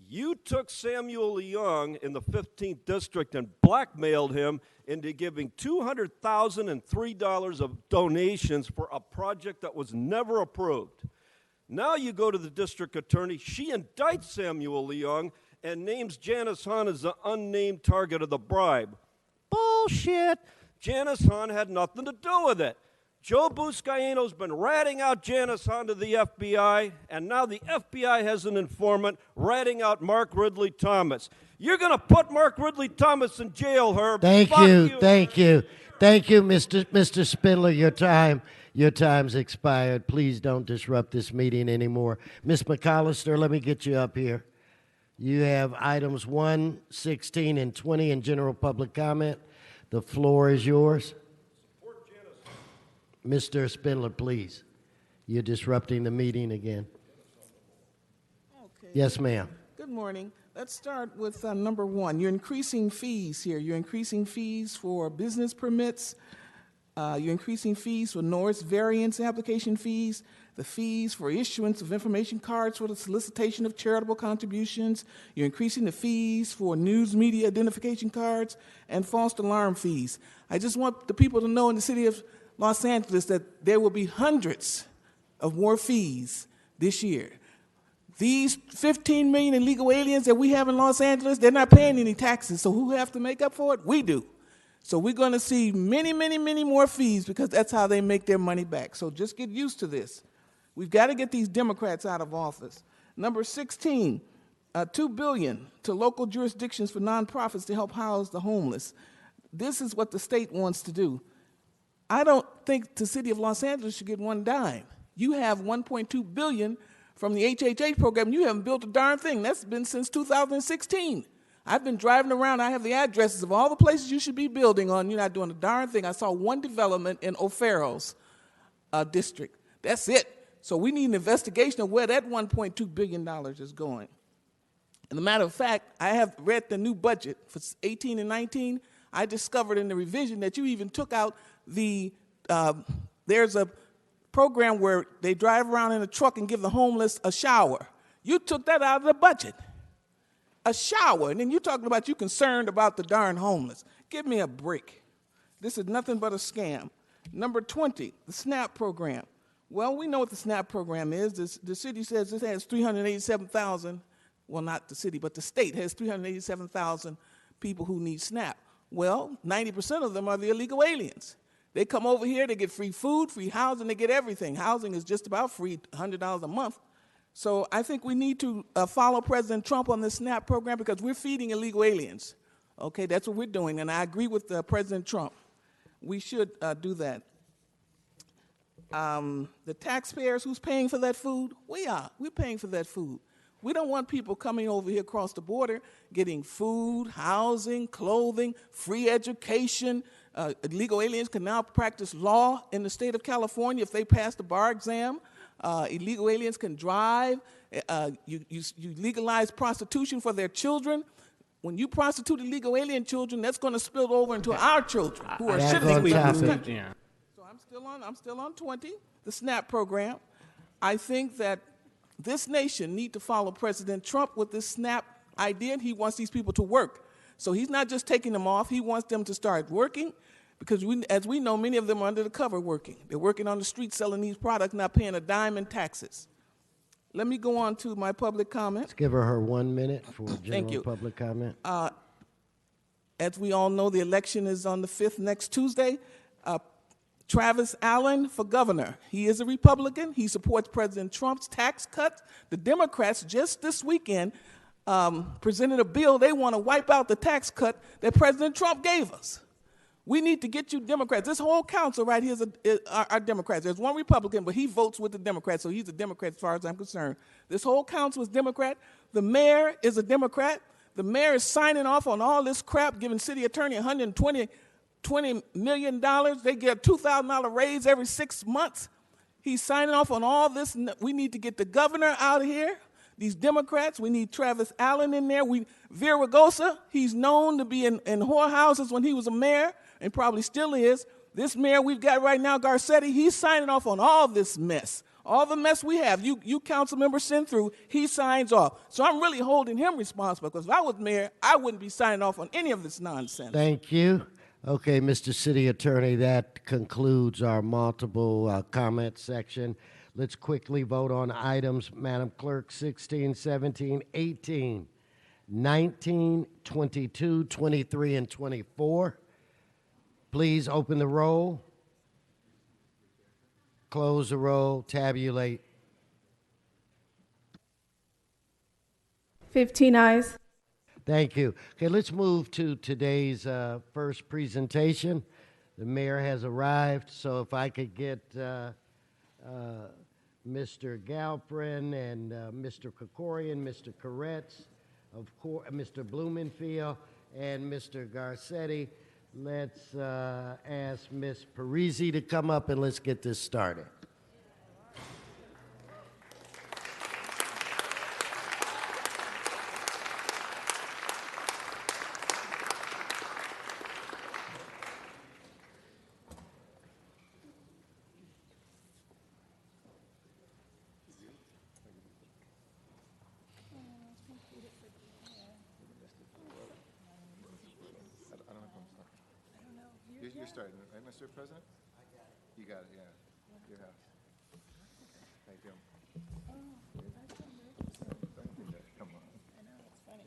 You took Samuel Leung in the 15th district and blackmailed him into giving $200,003 of donations for a project that was never approved. Now you go to the district attorney, she indicts Samuel Leung and names Janice Hahn as the unnamed target of the bribe. Bullshit! Janice Hahn had nothing to do with it. Joe Buscaino's been ratting out Janice Hahn to the FBI, and now the FBI has an informant ratting out Mark Ridley Thomas. You're going to put Mark Ridley Thomas in jail, Herb. Thank you, Mr. Spindler. Your time's expired. Please don't disrupt this meeting anymore. Ms. McAllister, let me get you up here. You have items 1, 16, and 20 in general public comment. The floor is yours. Mr. Spindler, please. You're disrupting the meeting again. Okay. Yes, ma'am. Good Good morning. Let's start with number one. You're increasing fees here. You're increasing fees for business permits. You're increasing fees for Norris variance application fees, the fees for issuance of information cards for the solicitation of charitable contributions. You're increasing the fees for news media identification cards and false alarm fees. I just want the people to know in the city of Los Angeles that there will be hundreds of more fees this year. These 15 million illegal aliens that we have in Los Angeles, they're not paying any taxes, so who have to make up for it? We do. So we're going to see many, many, many more fees because that's how they make their money back. So just get used to this. We've got to get these Democrats out of office. Number 16, $2 billion to local jurisdictions for nonprofits to help house the homeless. This is what the state wants to do. I don't think the city of Los Angeles should get one dime. You have $1.2 billion from the HHH program. You haven't built a darn thing. That's been since 2016. I've been driving around. I have the addresses of all the places you should be building on. You're not doing a darn thing. I saw one development in O'Farrell's district. That's it. So we need an investigation of where that $1.2 billion is going. As a matter of fact, I have read the new budget for 18 and 19. I discovered in the revision that you even took out the, there's a program where they drive around in a truck and give the homeless a shower. You took that out of the budget. A shower, and then you're talking about you concerned about the darn homeless. Give me a break. This is nothing but a scam. Number 20, the SNAP program. Well, we know what the SNAP program is. The city says it has 387,000, well, not the city, but the state has 387,000 people who need SNAP. Well, 90% of them are the illegal aliens. They come over here, they get free food, free housing, they get everything. Housing is just about free, $100 a month. So I think we need to follow President Trump on the SNAP program because we're feeding illegal aliens. Okay, that's what we're doing, and I agree with President Trump. We should do that. The taxpayers, who's paying for that food? We are. We're paying for that food. We don't want people coming over here across the border getting food, housing, clothing, free education. Illegal aliens can now practice law in the state of California if they pass the bar exam. Illegal aliens can drive. You legalize prostitution for their children. When you prostitute illegal alien children, that's going to spill over into our children who are citizens of this country. Yeah. So I'm still on 20, the SNAP program. I think that this nation need to follow President Trump with this SNAP idea. He wants these people to work. So he's not just taking them off. He wants them to start working. Because as we know, many of them are under the cover working. They're working on the street selling these products, not paying a dime in taxes. Let me go on to my public comment. Let's give her 1 minute for general public comment. As we all know, the election is on the 5th next Tuesday. Travis Allen for governor. He is a Republican. He supports President Trump's tax cuts. The Democrats just this weekend presented a bill. They want to wipe out the tax cut that President Trump gave us. We need to get you Democrats. This whole council right here are Democrats. There's one Republican, but he votes with the Democrats, so he's a Democrat as far as I'm concerned. This whole council is Democrat. The mayor is a Democrat. The mayor is signing off on all this crap, giving city attorney $120 million. They get a $2,000 raise every 6 months. He's signing off on all this. We need to get the governor out of here. These Democrats, we need Travis Allen in there. Vera Ragosa, he's known to be in whorehouses when he was a mayor, and probably still is. This mayor we've got right now, Garcetti, he's signing off on all this mess. All the mess we have, you council members send through, he signs off. So I'm really holding him responsible, because if I was mayor, I wouldn't be signing off on any of this nonsense. Thank you. Okay, Mr. City Attorney, that concludes our multiple comment section. Let's quickly vote on items, Madam Clerk, 16, 17, 18, 19, 22, 23, and 24. Please open the roll, close the roll, tabulate. 15 ayes. Thank you. Okay, let's move to today's first presentation. The mayor has arrived, so if I could get Mr. Galprin and Mr. Krikorian, Mr. Koretz, of course, Mr. Blumenfield, and Mr. Garcetti. Let's ask Ms. Parisi to come up and let's get this started. starting, right, Mr. President? You got it, yeah. Your house. Thank you. Come on. I know, it's funny.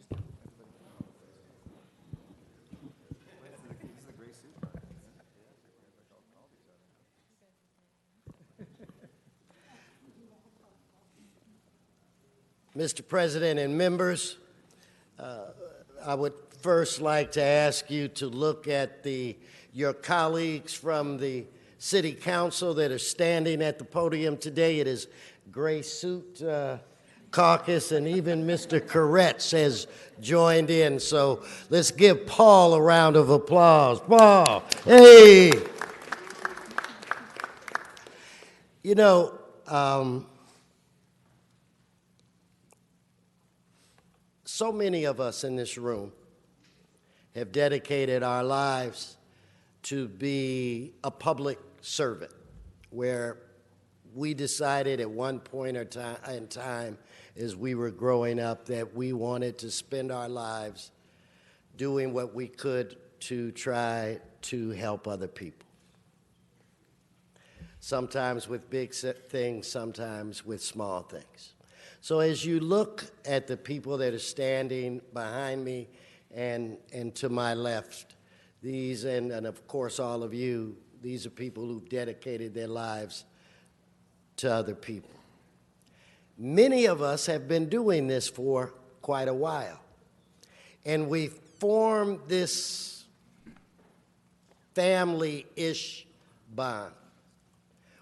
This is a great suit. Mr. President and members, I would first like to ask you to look at your colleagues from the City Council that are standing at the podium today. It is Gray Suit Caucus, and even Mr. Koretz has joined in. So let's give Paul a round of applause. Paul, hey! You know, so many of us in this room have dedicated our lives to be a public servant, where we decided at one point in time as we were growing up that we wanted to spend our lives doing what we could to try to help other people. Sometimes with big things, sometimes with small things. So as you look at the people that are standing behind me and to my left, these, and of course all of you, these are people who've dedicated their lives to other people. Many of us have been doing this for quite a while. And we've formed this family-ish bond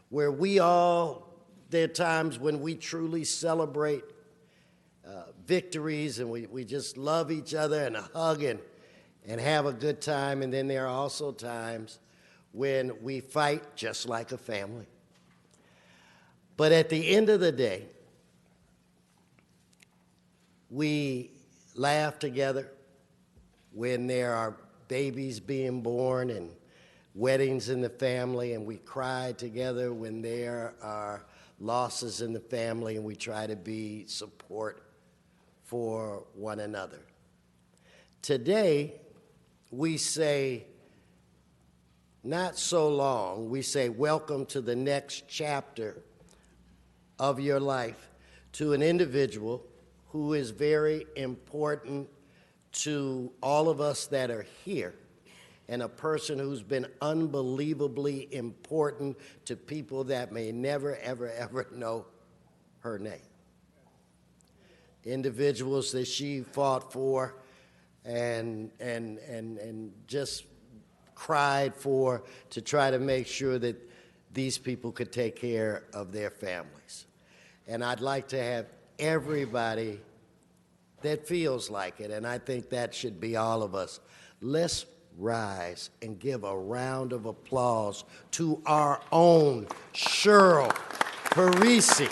where we all, there are times when we truly celebrate victories and we just love each other and hug and have a good time. And then there are also times when we fight just like a family. But at the end of the day, we laugh together when there are babies being born and weddings in the family, and we cry together when there are losses in the family, and we try to be support for one another. Today, we say, not so long, we say welcome to the next chapter of your life to an individual who is very important to all of us that are here, and a person who's been unbelievably important to people that may never, ever, ever know her name. Individuals that she fought for and just cried for to try to make sure that these people could take care of their families. And I'd like to have everybody that feels like it, and I think that should be all of us. Let's rise and give a round of applause to our own Cheryl Parisi.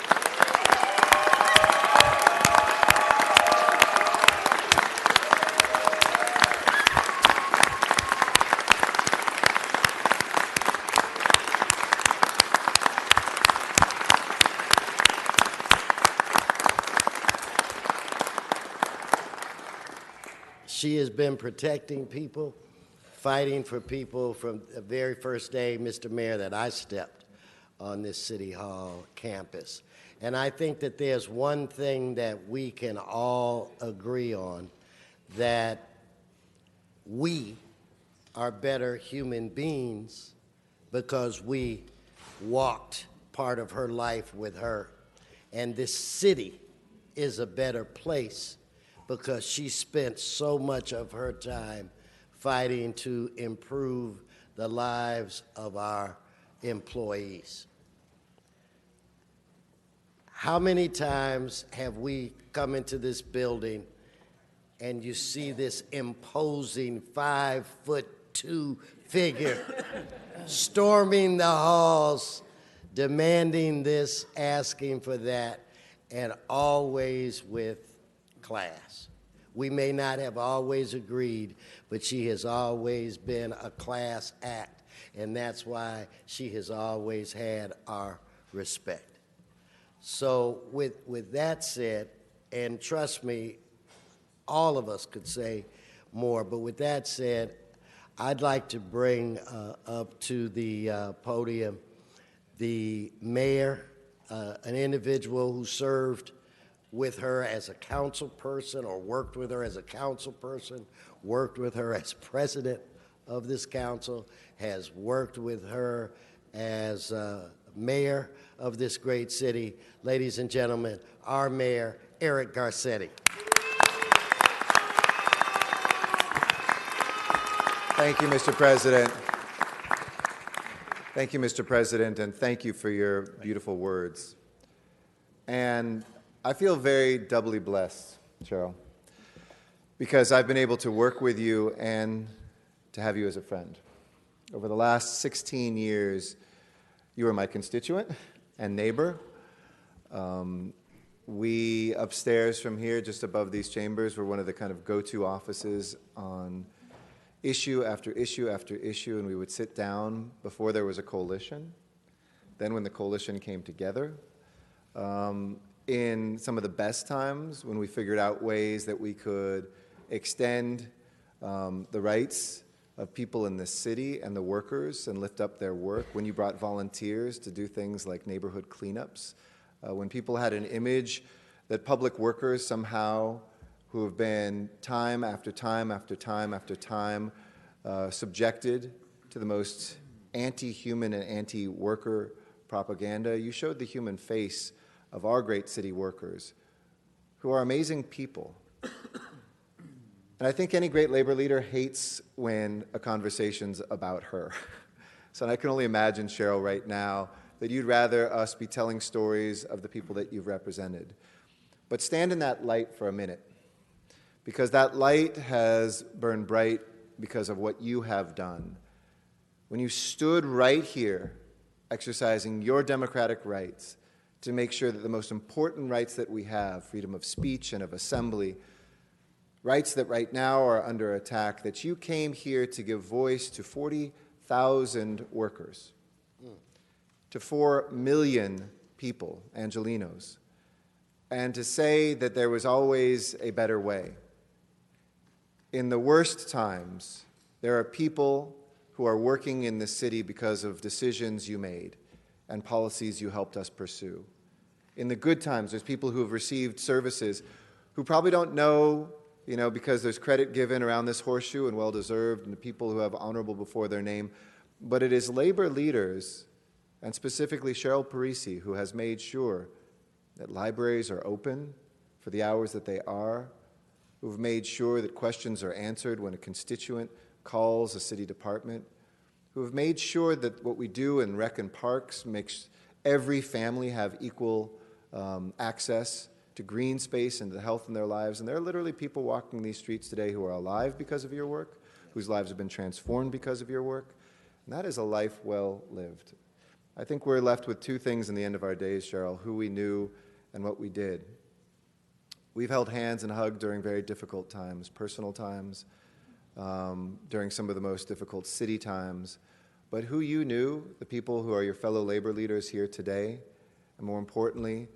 She has been protecting people, fighting for people from the very first day, Mr. Mayor, that I stepped on this City Hall campus. And I think that there's one thing that we can all agree on, that we are better human beings because we walked part of her life with her. And this city is a better place because she spent so much of her time fighting to improve the lives of our employees. How many times have we come into this building and you see this imposing 5'2" figure storming the halls, demanding this, asking for that, and always with class. We may not have always agreed, but she has always been a class act, and that's why she has always had our respect. So with that said, and trust me, all of us could say more, but with that said, I'd like to bring up to the podium the mayor, an individual who served with her as a council person or worked with her as a council person, worked with her as president of this council, has worked with her as mayor of this great city. Ladies and gentlemen, our mayor, Eric Garcetti. Thank you, Mr. President. Thank you, Mr. President, and thank you for your beautiful words. And I feel very doubly blessed, Cheryl, because I've been able to work with you and to have you as a friend. Over the last 16 years, you were my constituent and neighbor. We upstairs from here, just above these chambers, were one of the kind of go-to offices on issue after issue after issue, and we would sit down before there was a coalition. Then when the coalition came together, in some of the best times when we figured out ways that we could extend the rights of people in this city and the workers and lift up their work, when you brought volunteers to do things like neighborhood cleanups, when people had an image that public workers somehow who have been time after time after time after time subjected to the most anti-human and anti-worker propaganda. You showed the human face of our great city workers, who are amazing people. And I think any great labor leader hates when a conversation's about her. So I can only imagine, Cheryl, right now, that you'd rather us be telling stories of the people that you've represented. But stand in that light for a minute, because that light has burned bright because of what you have done. When you stood right here, exercising your democratic rights to make sure that the most important rights that we have, freedom of speech and of assembly, rights that right now are under attack, that you came here to give voice to 40,000 workers, to 4 million people, Angelenos, and to say that there was always a better way. In the worst times, there are people who are working in this city because of decisions you made and policies you helped us pursue. In the good times, there's people who have received services who probably don't know, because there's credit given around this horseshoe and well-deserved, and the people who have honorable before their name. But it is labor leaders, and specifically Cheryl Parisi, who has made sure that libraries are open for the hours that they are, who've made sure that questions are answered when a constituent calls a city department, who have made sure that what we do in rec and parks makes every family have equal access to green space and to health in their lives. And there are literally people walking these streets today who are alive because of your work, whose lives have been transformed because of your work. And that is a life well lived. I think we're left with two things in the end of our days, Cheryl: who we knew and what we did. We've held hands and hugged during very difficult times, personal times, during some of the most difficult city times. But who you knew, the people who are your fellow labor leaders here today, and more importantly,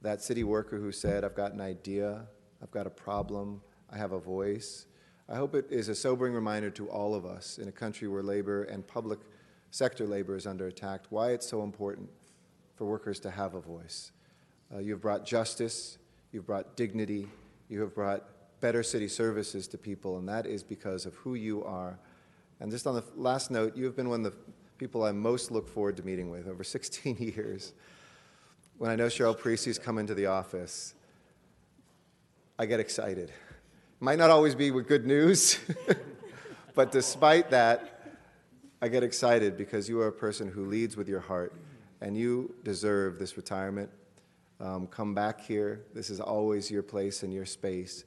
that city worker who said, I've got an idea, I've got a problem, I have a voice. I hope it is a sobering reminder to all of us in a country where labor and public sector labor is under attack, why it's so important for workers to have a voice. You've brought justice, you've brought dignity, you have brought better city services to people, and that is because of who you are. And just on the last note, you have been one of the people I most look forward to meeting with over 16 years. When I know Cheryl Parisi's come into the office, I get excited. Might not always be with good news, but despite that, I get excited because you are a person who leads with your heart, and you deserve this retirement. Come back here. This is always your place and your space.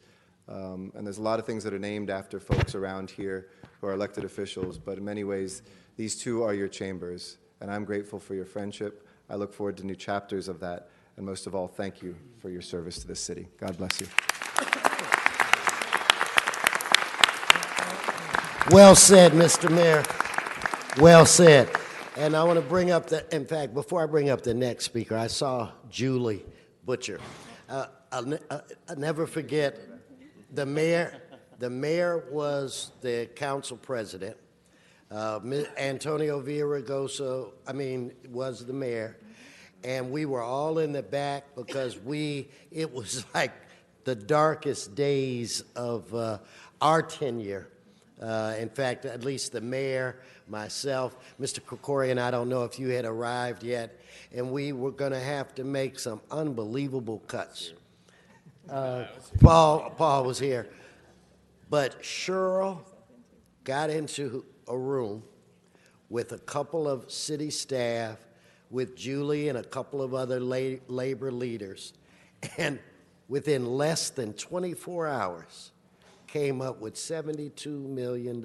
And there's a lot of things that are named after folks around here who are elected officials, but in many ways, these two are your chambers, and I'm grateful for your friendship. I look forward to new chapters of that, and most of all, thank you for your service to this city. God bless you. Well said, Mr. Mayor. Well said. And I want to bring up in fact, before I bring up the next speaker, I saw Julie Butcher. I'll never forget, the mayor was the council president, Antonio Villaraigosa, was the mayor, and we were all in the back because it was like the darkest days of our tenure. In fact, at least the mayor, myself, Mr. Krikorian, I don't know if you had arrived yet, and we were going to have to make some unbelievable cuts. Paul was here. But Cheryl got into a room with a couple of city staff, with Julie and a couple of other labor leaders, and within less than 24 hours, came up with $72 million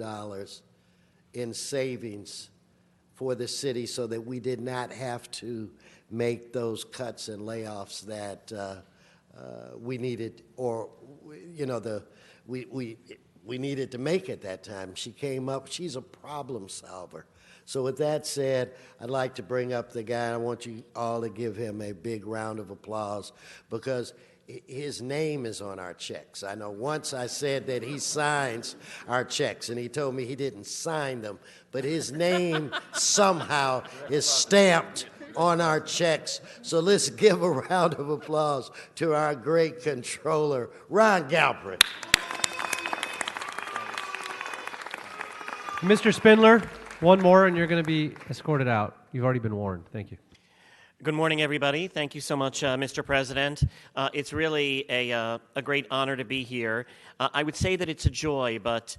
in savings for the city so that we did not have to make those cuts and layoffs that we needed, or, we needed to make at that time. She came up, she's a problem solver. So with that said, I'd like to bring up the guy. I want you all to give him a big round of applause because his name is on our checks. I know once I said that he signs our checks, and he told me he didn't sign them, but his name somehow is stamped on our checks. So let's give a round of applause to our great controller, Ron Galbraith. Mr. Spindler, one more and you're going to be escorted out. You've already been warned. Thank you. Good morning, everybody. Thank you so much, Mr. President. It's really a great honor to be here. I would say that it's a joy, but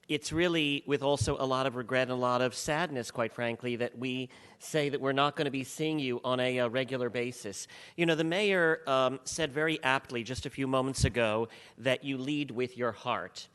it's really with also a lot of regret and a lot of sadness, quite frankly, that we say that we're not going to be seeing you on a regular basis. You know, the mayor said very aptly just a few moments ago that you lead with your heart.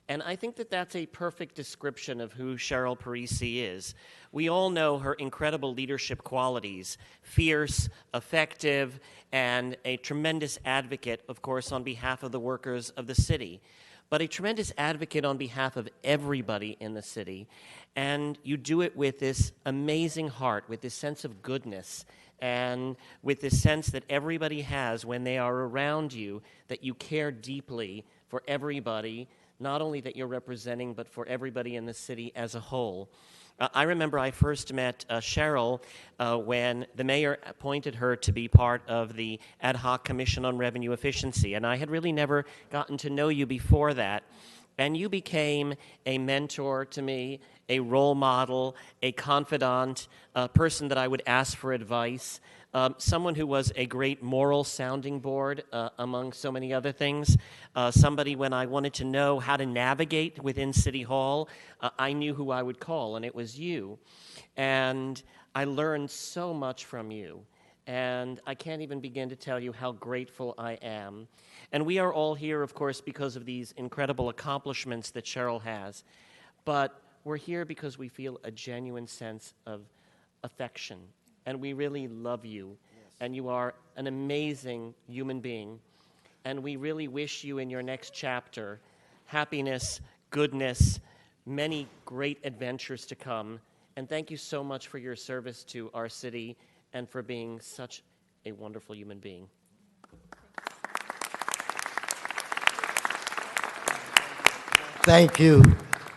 And I think that that's a perfect description of who Cheryl Parisi is. We all know her incredible leadership qualities, fierce, effective, and a tremendous advocate, of course, on behalf of the workers of the city, but a tremendous advocate on behalf of everybody in the city. And you do it with this amazing heart, with this sense of goodness, and with this sense that everybody has when they are around you, that you care deeply for everybody, not only that you're representing, but for everybody in the city as a whole. I remember I first met Cheryl when the mayor appointed her to be part of the Ad Hoc Commission on Revenue Efficiency, and I had really never gotten to know you before that. And you became a mentor to me, a role model, a confidant, a person that I would ask for advice, someone who was a great moral sounding board, among so many other things, somebody when I wanted to know how to navigate within City Hall, I knew who I would call, and it was you. And I learned so much from you. And I can't even begin to tell you how grateful I am. And we are all here, of course, because of these incredible accomplishments that Cheryl has. But we're here because we feel a genuine sense of affection. And we really love you. Yes. And you are an amazing human being. And we really wish you in your next chapter happiness, goodness, many great adventures to come. And thank you so much for your service to our city and for being such a wonderful human being. Thank you.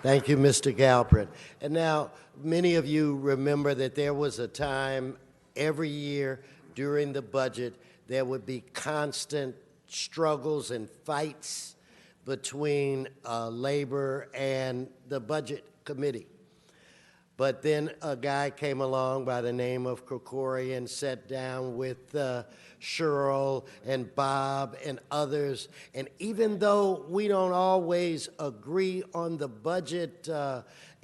Thank you, Mr. Galbraith. And now, many of you remember that there was a time every year during the budget there would be constant struggles and fights between labor and the budget committee. But then a guy came along by the name of Krikorian, sat down with Cheryl and Bob and others. And even though we don't always agree on the budget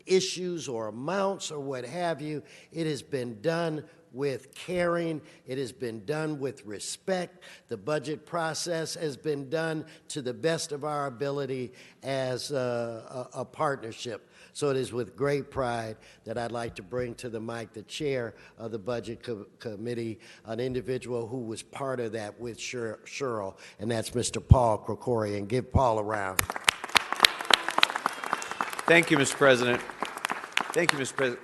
issues or amounts or what have you, it has been done with caring. It has been done with respect. The budget process has been done to the best of our ability as a partnership. So it is with great pride that I'd like to bring to the mic the chair of the Budget Committee, an individual who was part of that with Cheryl, and that's Mr. Paul Krikorian. Give Paul a round. Thank you, Mr. President. Thank you, Mr. President.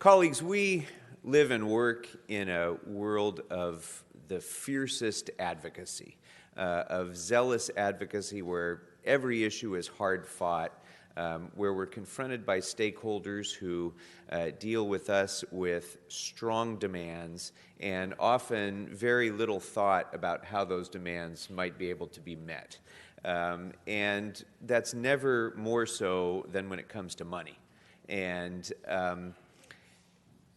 Colleagues, we live and work in a world of the fiercest advocacy, of zealous advocacy where every issue is hard fought. where we're confronted by stakeholders who deal with us with strong demands and often very little thought about how those demands might be able to be met. And that's never more so than when it comes to money. And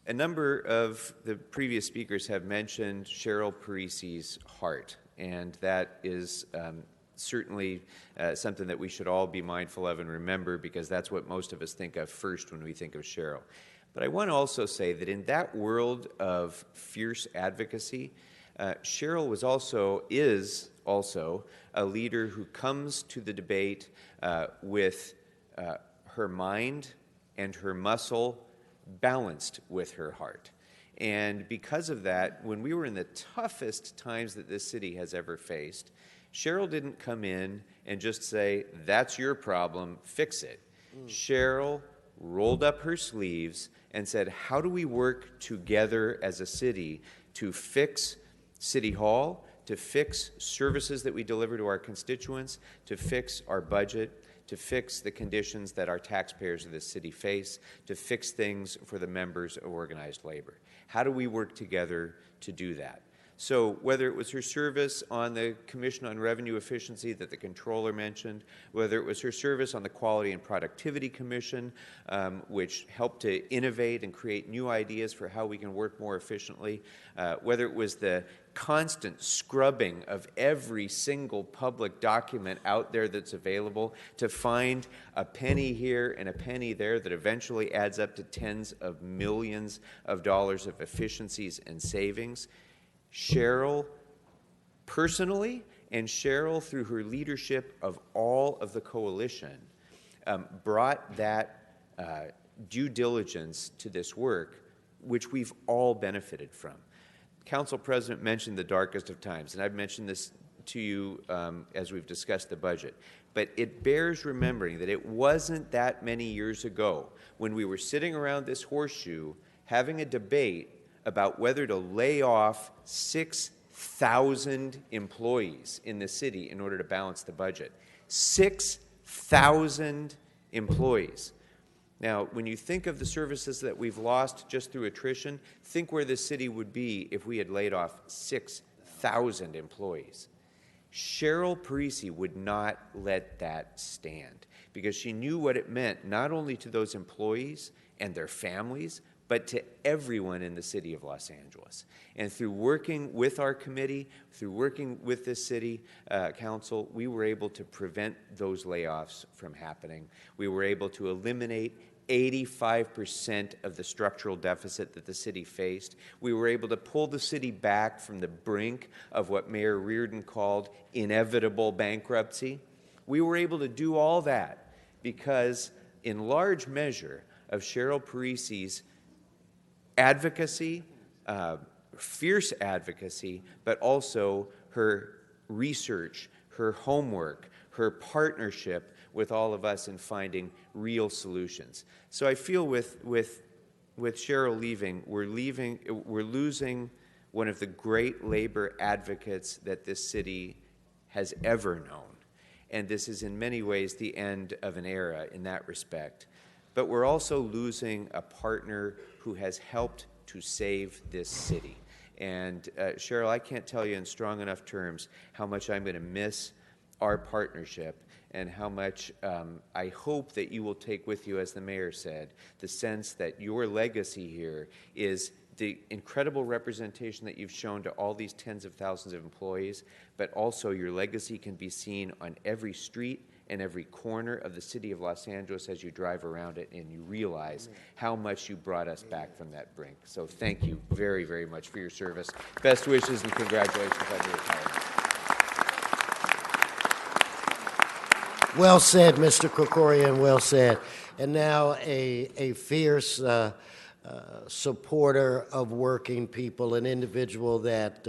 a number of the previous speakers have mentioned Cheryl Parisi's heart, and that is certainly something that we should all be mindful of and remember, because that's what most of us think of first when we think of Cheryl. But I want to also say that in that world of fierce advocacy, Cheryl is also a leader who comes to the debate with her mind and her muscle balanced with her heart. And because of that, when we were in the toughest times that this city has ever faced, Cheryl didn't come in and just say, "That's your problem, fix it." Cheryl rolled up her sleeves and said, "How do we work together as a city to fix City Hall, to fix services that we deliver to our constituents, to fix our budget, to fix the conditions that our taxpayers of this city face, to fix things for the members of organized labor? How do we work together to do that?" So whether it was her service on the Commission on Revenue Efficiency that the Comptroller mentioned, whether it was her service on the Quality and Productivity Commission, which helped to innovate and create new ideas for how we can work more efficiently, whether it was the constant scrubbing of every single public document out there that's available to find a penny here and a penny there that eventually adds up to tens of millions of dollars of efficiencies and savings, Cheryl personally and Cheryl through her leadership of all of the coalition brought that due diligence to this work, which we've all benefited from. Council President mentioned the darkest of times, and I've mentioned this to you as we've discussed the budget. But it bears remembering that it wasn't that many years ago when we were sitting around this horseshoe having a debate about whether to lay off 6,000 employees in the city in order to balance the budget. 6,000 employees. Now, when you think of the services that we've lost just through attrition, think where this city would be if we had laid off 6,000 employees. Cheryl Parisi would not let that stand because she knew what it meant not only to those employees and their families, but to everyone in the city of Los Angeles. And through working with our committee, through working with this city council, we were able to prevent those layoffs from happening. We were able to eliminate 85% of the structural deficit that the city faced. We were able to pull the city back from the brink of what Mayor Reardon called inevitable bankruptcy. We were able to do all that because, in large measure, of Cheryl Parisi's advocacy, fierce advocacy, but also her research, her homework, her partnership with all of us in finding real solutions. So I feel with Cheryl leaving, we're losing one of the great labor advocates that this city has ever known. And this is in many ways the end of an era in that respect. But we're also losing a partner who has helped to save this city. And Cheryl, I can't tell you in strong enough terms how much I'm going to miss our partnership and how much I hope that you will take with you, as the mayor said, the sense that your legacy here is the incredible representation that you've shown to all these tens of thousands of employees, but also your legacy can be seen on every street and every corner of the city of Los Angeles as you drive around it and you realize how much you brought us back from that brink. So thank you very, very much for your service. Best wishes and congratulations on your retirement. Well said, Mr. Krikorian, well said. And now a fierce supporter of working people, an individual that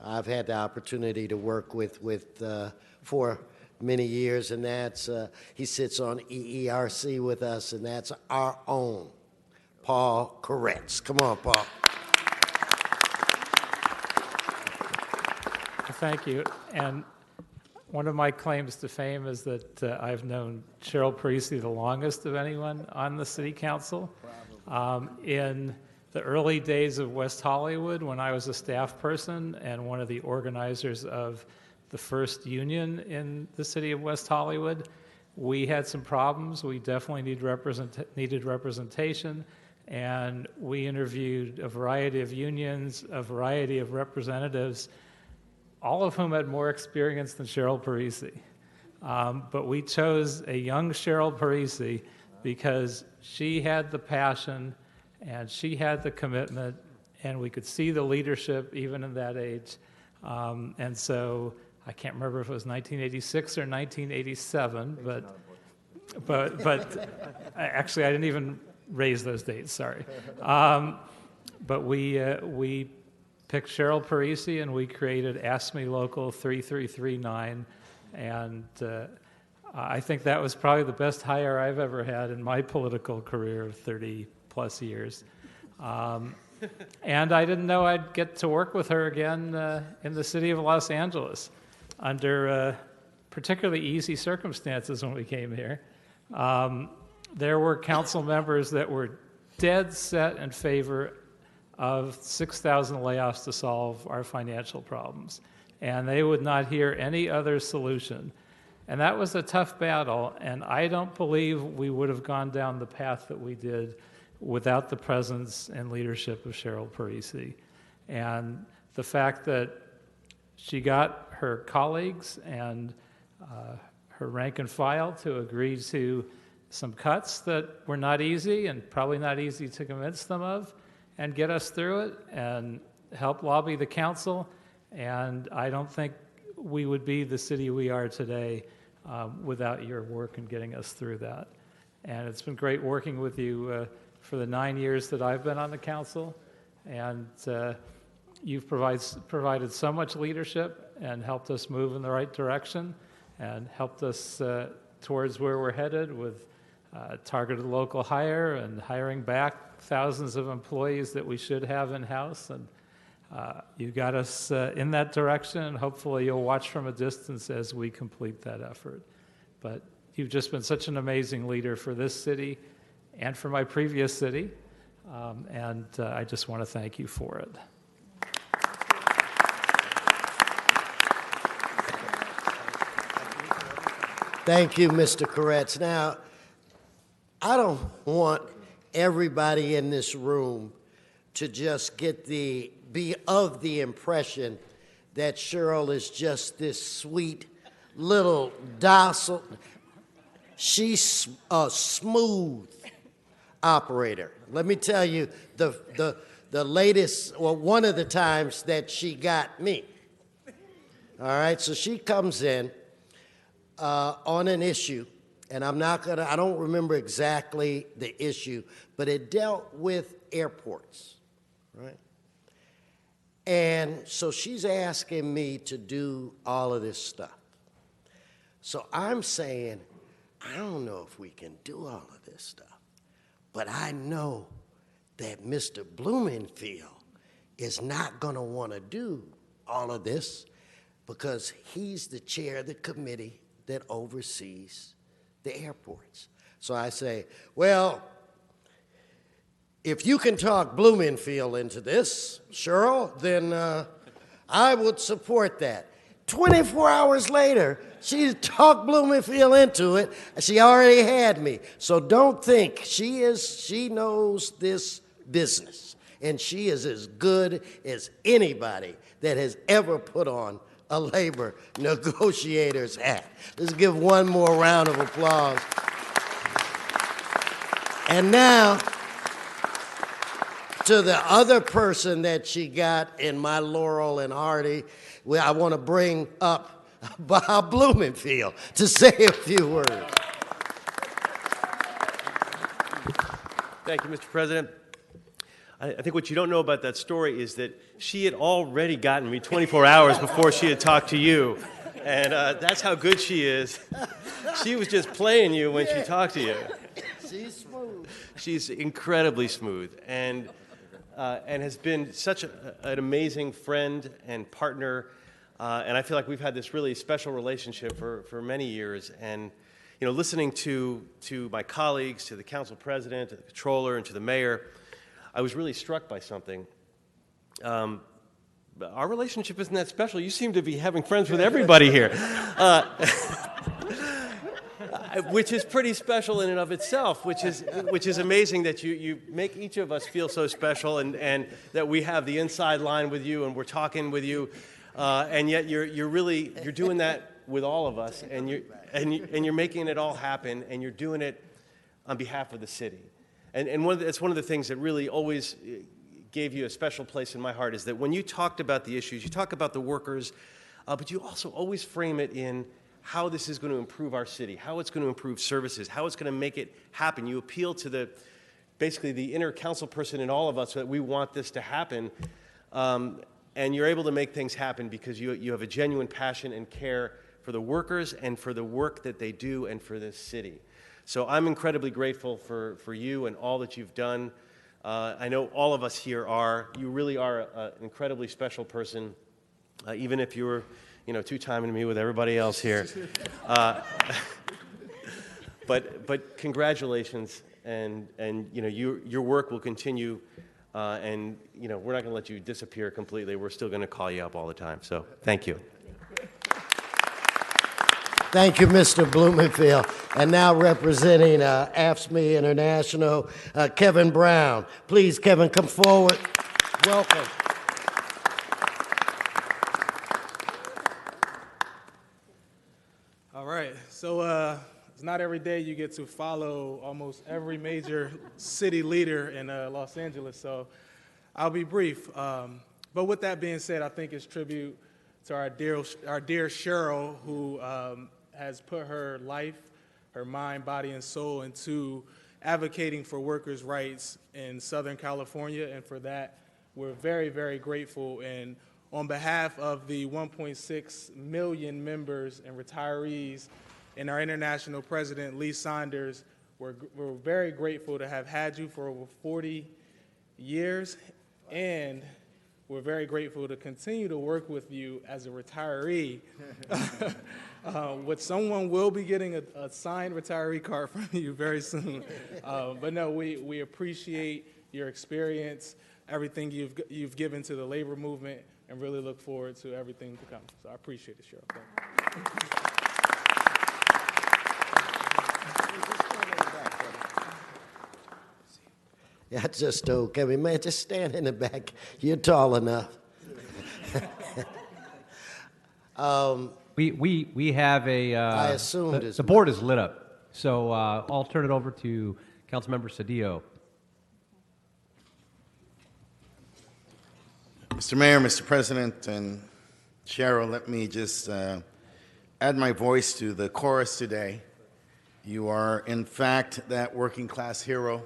I've had the opportunity to work with for many years, and that's he sits on EERC with us, and that's our own Paul Koretz. Come on, Paul. Thank you. And one of my claims to fame is that I've known Cheryl Parisi the longest of anyone on the city council. In the early days of West Hollywood, when I was a staff person and one of the organizers of the first union in the city of West Hollywood, we had some problems. We definitely needed representation, and we interviewed a variety of unions, a variety of representatives, all of whom had more experience than Cheryl Parisi. But we chose a young Cheryl Parisi because she had the passion and she had the commitment, and we could see the leadership even in that age. And so I can't remember if it was 1986 or 1987, but actually I didn't even raise those dates, sorry. But we picked Cheryl Parisi, and we created Ask Me Local 3339, and I think that was probably the best hire I've ever had in my political career of 30-plus years. And I didn't know I'd get to work with her again in the city of Los Angeles under particularly easy circumstances when we came here. There were council members that were dead set in favor of 6,000 layoffs to solve our financial problems, and they would not hear any other solution. And that was a tough battle, and I don't believe we would have gone down the path that we did without the presence and leadership of Cheryl Parisi. And the fact that she got her colleagues and her rank and file to agree to some cuts that were not easy and probably not easy to convince them of, and get us through it and help lobby the council. And I don't think we would be the city we are today without your work in getting us through that. And it's been great working with you for the 9 years that I've been on the council. And you've provided so much leadership and helped us move in the right direction and helped us towards where we're headed with targeted local hire and hiring back thousands of employees that we should have in-house. And you got us in that direction, and hopefully you'll watch from a distance as we complete that effort. But you've just been such an amazing leader for this city and for my previous city, and I just want to thank you for it. Thank you, Mr. Koretz. Now, I don't want everybody in this room to just be of the impression that Cheryl is just this sweet little docile. She's a smooth operator. Let me tell you the latest, or one of the times that she got me. All right, so she comes in on an issue, and I don't remember exactly the issue, but it dealt with airports, right? And so she's asking me to do all of this stuff. So I'm saying, I don't know if we can do all of this stuff, but I know that Mr. Blumenfield is not going to want to do all of this because he's the chair of the committee that oversees the airports. So I say, well, if you can talk Blumenfield into this, Cheryl, then I would support that. 24 hours later, she talked Blumenfield into it, and she already had me. So don't think, she knows this business, and she is as good as anybody that has ever put on a labor negotiator's hat. Let's give one more round of applause. And now, to the other person that she got in my Laurel and Hardy, I want to bring up Bob Blumenfield to say a few words. Thank you, Mr. President. I think what you don't know about that story is that she had already gotten me 24 hours before she had talked to you. And that's how good she is. She was just playing you when she talked to you. She's smooth. She's incredibly smooth and has been such an amazing friend and partner And I feel like we've had this really special relationship for many years. And listening to my colleagues, to the council president, to the controller, and to the mayor, I was really struck by something. Our relationship isn't that special. You seem to be having friends with everybody here, which is pretty special in and of itself, which is amazing that you make each of us feel so special, and that we have the inside line with you, and we're talking with you, and yet you're doing that with all of us, and you're making it all happen, and you're doing it on behalf of the city. And it's one of the things that really always gave you a special place in my heart, is that when you talked about the issues, you talk about the workers, but you also always frame it in how this is going to improve our city, how it's going to improve services, how it's going to make it happen. You appeal to basically the inner council person in all of us that we want this to happen, and you're able to make things happen because you have a genuine passion and care for the workers and for the work that they do and for this city. So I'm incredibly grateful for you and all that you've done. I know all of us here are. You really are an incredibly special person, even if you were, two-timing me with everybody else here. But congratulations, and your work will continue, and we're not going to let you disappear completely. We're still going to call you up all the time. So thank you. Thank you, Mr. Blumenfield. And now representing AFSCME International, Kevin Brown. Please, Kevin, come forward. Welcome. All right, so it's not every day you get to follow almost every major city leader in Los Angeles, so I'll be brief. But with that being said, I think it's tribute to our dear Cheryl, who has put her life, her mind, body, and soul into advocating for workers' rights in Southern California, and for that, we're very, very grateful. And on behalf of the 1.6 million members and retirees and our international president, Lee Saunders, we're very grateful to have had you for over 40 years, and we're very grateful to continue to work with you as a retiree. Which someone will be getting a signed retiree card from you very soon. But no, we appreciate your experience, everything you've given to the labor movement, and really look forward to everything to come. So I appreciate it, Cheryl. Thank you. I just told Kevin, man, just stand in the back. You're tall enough. We have a. I assumed the board is lit up, so I'll turn it over to Councilmember Cedillo. Mr. Mayor, Mr. President, and Cheryl, let me just add my voice to the chorus today. You are, in fact, that working class hero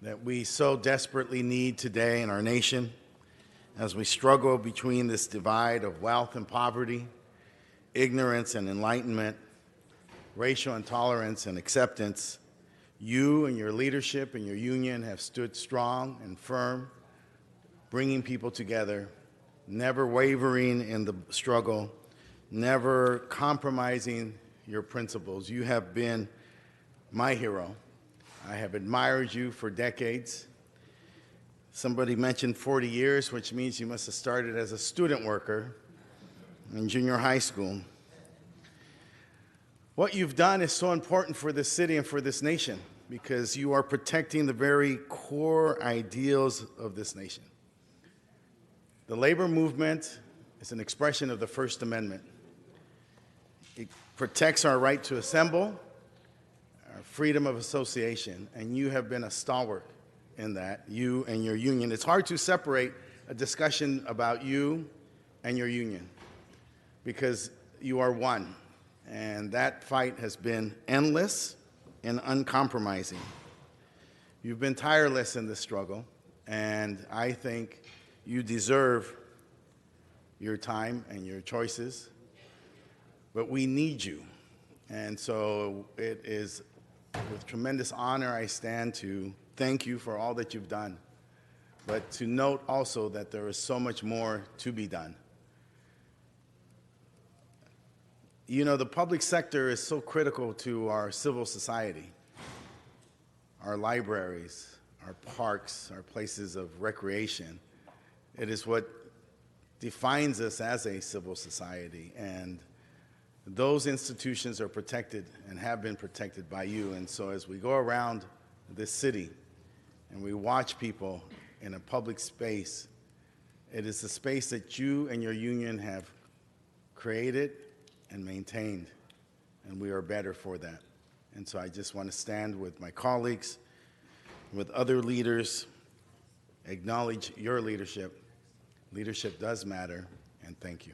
that we so desperately need today in our nation as we struggle between this divide of wealth and poverty, ignorance and enlightenment, racial intolerance and acceptance. You and your leadership and your union have stood strong and firm, bringing people together, never wavering in the struggle, never compromising your principles. You have been my hero. I have admired you for decades. Somebody mentioned 40 years, which means you must have started as a student worker in junior high school. What you've done is so important for this city and for this nation because you are protecting the very core ideals of this nation. The labor movement is an expression of the First Amendment. It protects our right to assemble, our freedom of association, and you have been a stalwart in that, you and your union. It's hard to separate a discussion about you and your union because you are one, and that fight has been endless and uncompromising. You've been tireless in this struggle, and I think you deserve your time and your choices, but we need you. And so it is with tremendous honor I stand to thank you for all that you've done, but to note also that there is so much more to be done. You know, the public sector is so critical to our civil society, our libraries, our parks, our places of recreation. It is what defines us as a civil society, and those institutions are protected and have been protected by you. And so as we go around this city and we watch people in a public space, it is the space that you and your union have created and maintained, and we are better for that. And so I just want to stand with my colleagues, with other leaders, acknowledge your leadership. Leadership does matter, and thank you.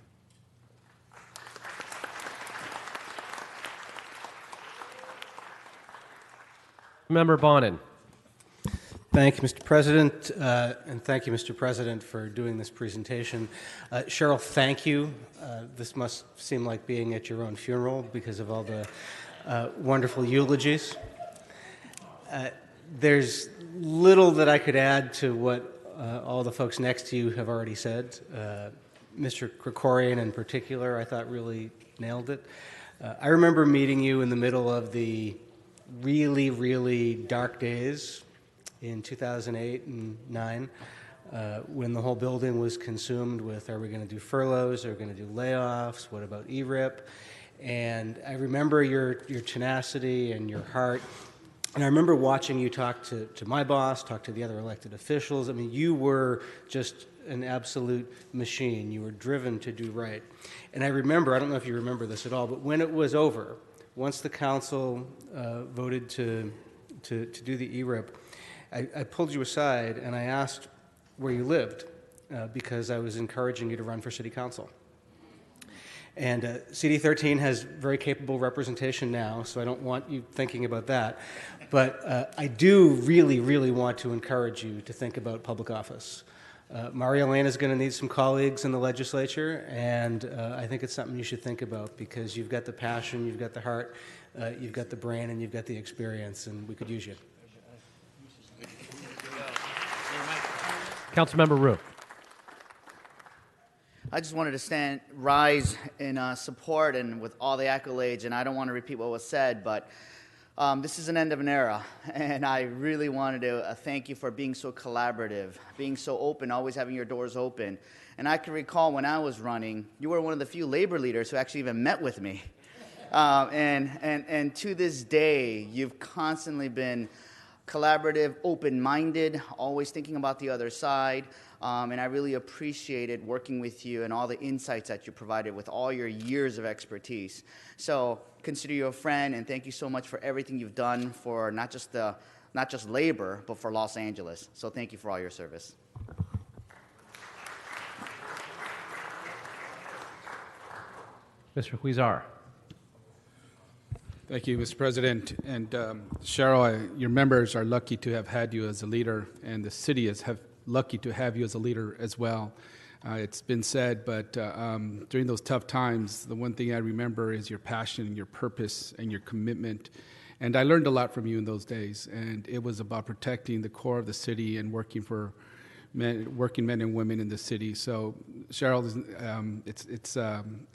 Member Bonin. Thank you, Mr. President, and thank you, Mr. President, for doing this presentation. Cheryl, thank you. This must seem like being at your own funeral because of all the wonderful eulogies. There's little that I could add to what all the folks next to you have already said. Mr. Krikorian in particular, I thought really nailed it. I remember meeting you in the middle of the really, really dark days in 2008 and 9, when the whole building was consumed with, are we going to do furloughs, are we going to do layoffs, what about ERIP? And I remember your tenacity and your heart. And I remember watching you talk to my boss, talk to the other elected officials. I mean, you were just an absolute machine. You were driven to do right. And I remember, I don't know if you remember this at all, but when it was over, once the council voted to do the ERIP, I pulled you aside and I asked where you lived because I was encouraging you to run for city council. And CD13 has very capable representation now, so I don't want you thinking about that. But I do really, really want to encourage you to think about public office. Mario Lane is going to need some colleagues in the legislature, and I think it's something you should think about because you've got the passion, you've got the heart, you've got the brain, and you've got the experience, and we could use you. Councilmember Rue. I just wanted to rise in support and with all the accolades, and I don't want to repeat what was said, but this is an end of an era, and I really wanted to thank you for being so collaborative, being so open, always having your doors open. And I can recall when I was running, you were one of the few labor leaders who actually even met with me. And to this day, you've constantly been collaborative, open-minded, always thinking about the other side. And I really appreciated working with you and all the insights that you provided with all your years of expertise. So consider you a friend, and thank you so much for everything you've done for not just labor, but for Los Angeles. So thank you for all your service. Mr. Huizar. Thank you, Mr. President. And Cheryl, your members are lucky to have had you as a leader, and the city is lucky to have you as a leader as well. It's been said, but during those tough times, the one thing I remember is your passion and your purpose and your commitment. And I learned a lot from you in those days, and it was about protecting the core of the city and working for working men and women in the city. So, Cheryl,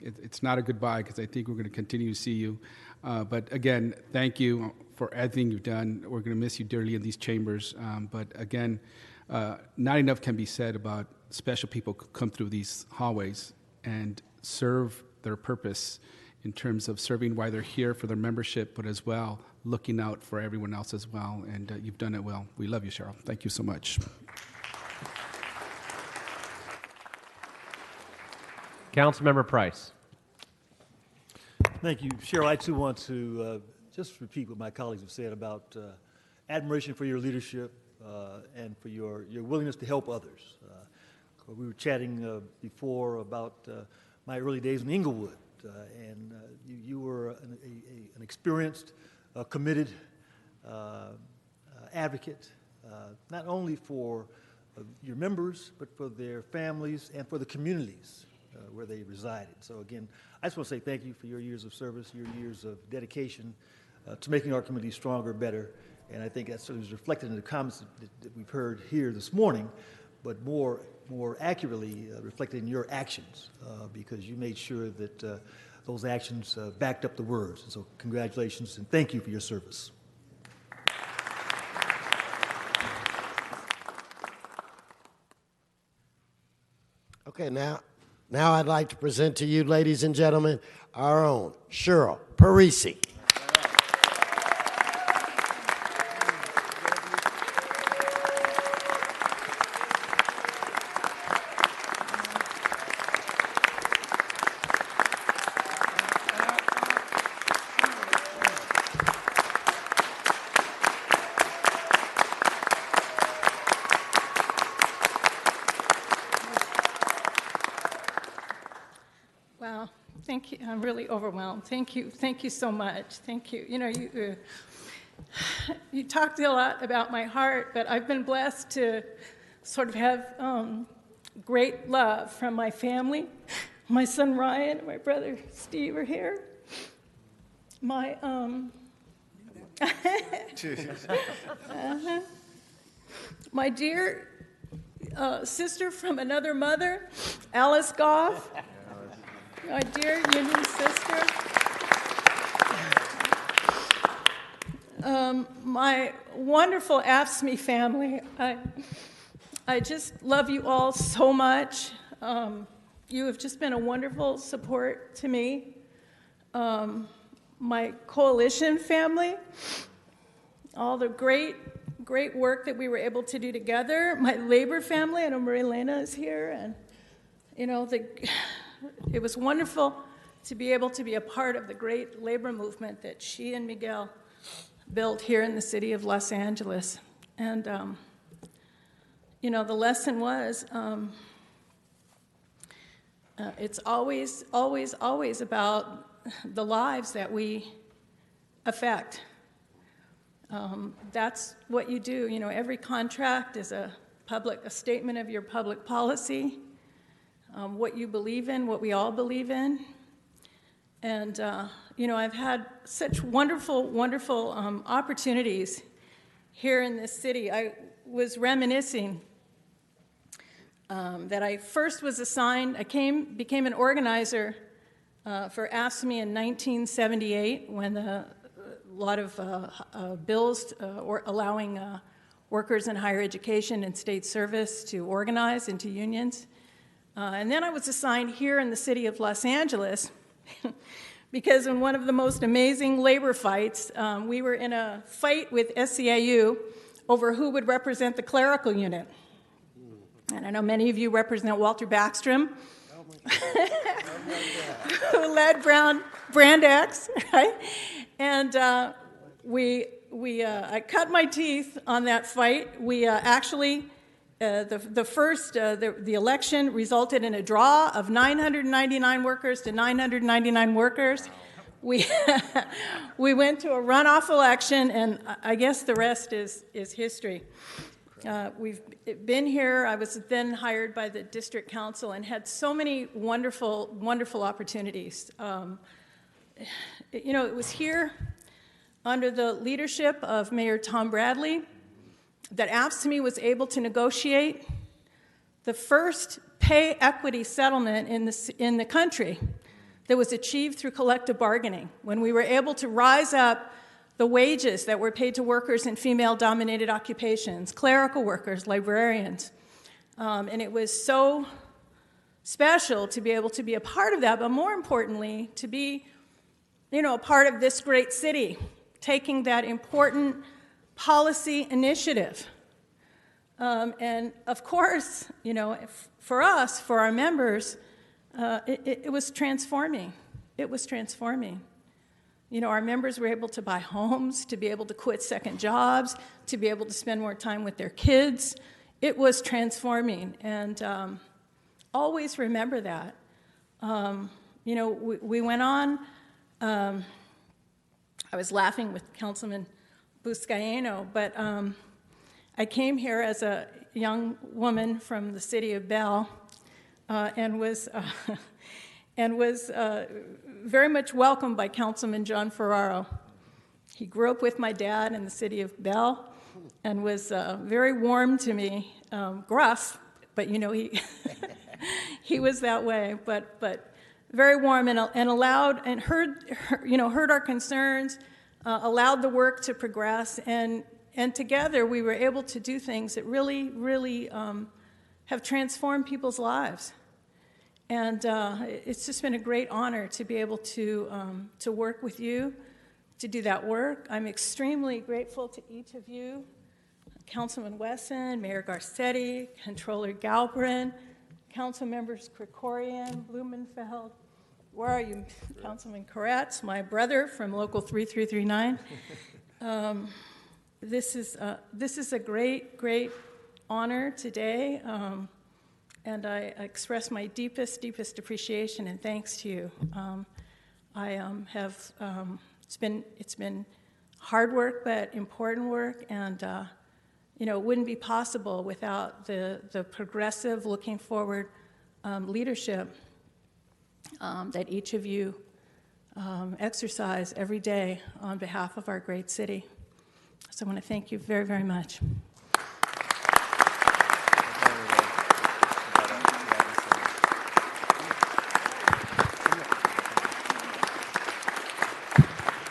it's not a goodbye because I think we're going to continue to see you. But again, thank you for everything you've done. We're going to miss you dearly in these chambers. But again, not enough can be said about special people who come through these hallways and serve their purpose in terms of serving while they're here for their membership, but as well looking out for everyone else as well. And you've done it well. We love you, Cheryl. Thank you so much. Councilmember Price. Thank you. Cheryl, I too want to just repeat what my colleagues have said about admiration for your leadership and for your willingness to help others. We were chatting before about my early days in Inglewood, and you were an experienced, committed advocate, not only for your members, but for their families and for the communities where they resided. So again, I just want to say thank you for your years of service, your years of dedication to making our community stronger, better, and I think that sort of is reflected in the comments that we've heard here this morning, but more more accurately reflected in your actions, because you made sure that those actions backed up the words. And so congratulations and thank you for your service. Okay, now I'd like to present to you, ladies and gentlemen, our own Cheryl Parisi. Wow, thank you. I'm really overwhelmed. Thank you so much. Thank you. You know, you talked a lot about my heart, but I've been blessed to sort of have great love from my family. My son Ryan and my brother Steve are here. My my dear sister from another mother, Alice Goff. My dear Union sister, my wonderful AFSCME family, I just love you all so much. You have just been a wonderful support to me. My coalition family, all the great work that we were able to do together. My labor family, I know Marilena is here, and you know, it was wonderful to be able to be a part of the great labor movement that she and Miguel built here in the city of Los Angeles. And, you know, the lesson was it's always, always, always about the lives that we affect. That's what you do. You know, every contract is a statement of your public policy. What you believe in, what we all believe in. And, you know, I've had such wonderful, wonderful opportunities here in this city. I was reminiscing that I first was assigned, became an organizer for AFSCME in 1978 when a lot of bills allowing workers in higher education and state service to organize into unions. And then I was assigned here in the city of Los Angeles because in one of the most amazing labor fights, we were in a fight with SEIU over who would represent the clerical unit. And I know many of you represent Walter Backstrom, who led Brand X, right? And I cut my teeth on that fight. We actually, the election resulted in a draw of 999 workers to 999 workers. We went to a runoff election, and I guess the rest is history. We've been here. I was then hired by the district council and had so many wonderful, wonderful opportunities. You know, it was here under the leadership of Mayor Tom Bradley that AFSCME was able to negotiate the first pay equity settlement in the country that was achieved through collective bargaining, when we were able to rise up the wages that were paid to workers in female-dominated occupations, clerical workers, librarians. And it was so special to be able to be a part of that, but more importantly, to be, you know, a part of this great city, taking that important policy initiative. And of course, you know, for us, for our members, it was transforming. It was transforming. You know, our members were able to buy homes, to be able to quit second jobs, to be able to spend more time with their kids. It was transforming, and always remember that. You know, we went on. I was laughing with Councilman Buscaino, but I came here as a young woman from the city of Bell, and was very much welcomed by Councilman John Ferraro. He grew up with my dad in the city of Bell and was very warm to me, gruff, but you know, he was that way, but very warm and allowed and heard our concerns, allowed the work to progress, and together we were able to do things that really have transformed people's lives. And it's just been a great honor to be able to work with you, to do that work. I'm extremely grateful to each of you, Councilman Wesson, Mayor Garcetti, Controller Galperin, Council members Krikorian, Blumenfeld. Where are you, Councilman Koretz, my brother from Local 3339. This is a great honor today, and I express my deepest appreciation and thanks to you. It's been hard work, but important work, and it wouldn't be possible without the progressive, looking forward leadership that each of you exercise every day on behalf of our great city. So I want to thank you very much.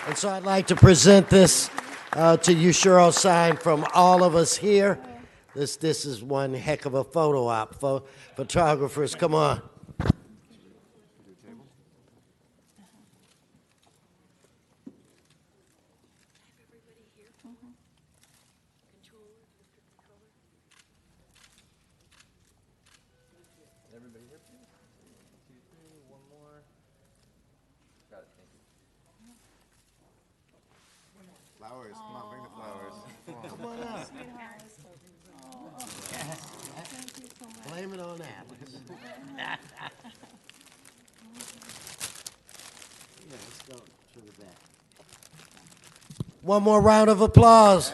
And so I'd like to present this to you, Cheryl, signed from all of us here. This is one heck of a photo op. Photographers, come on. Flowers, come on, bring the flowers. Come on up. Blame it on that. Let's go to the back. One more round of applause.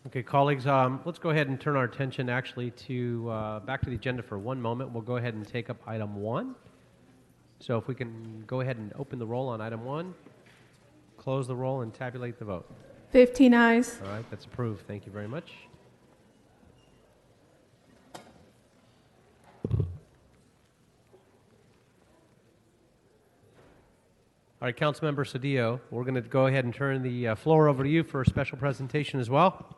Okay, colleagues, let's go ahead and turn our attention actually to back to the agenda for one moment. We'll go ahead and take up item 1. So if we can go ahead and open the roll on item 1, close the roll, and tabulate the vote. 15 ayes. All right, that's approved. Thank you very much. All right, Councilmember Cedillo, we're going to go ahead and turn the floor over to you for a special presentation as well.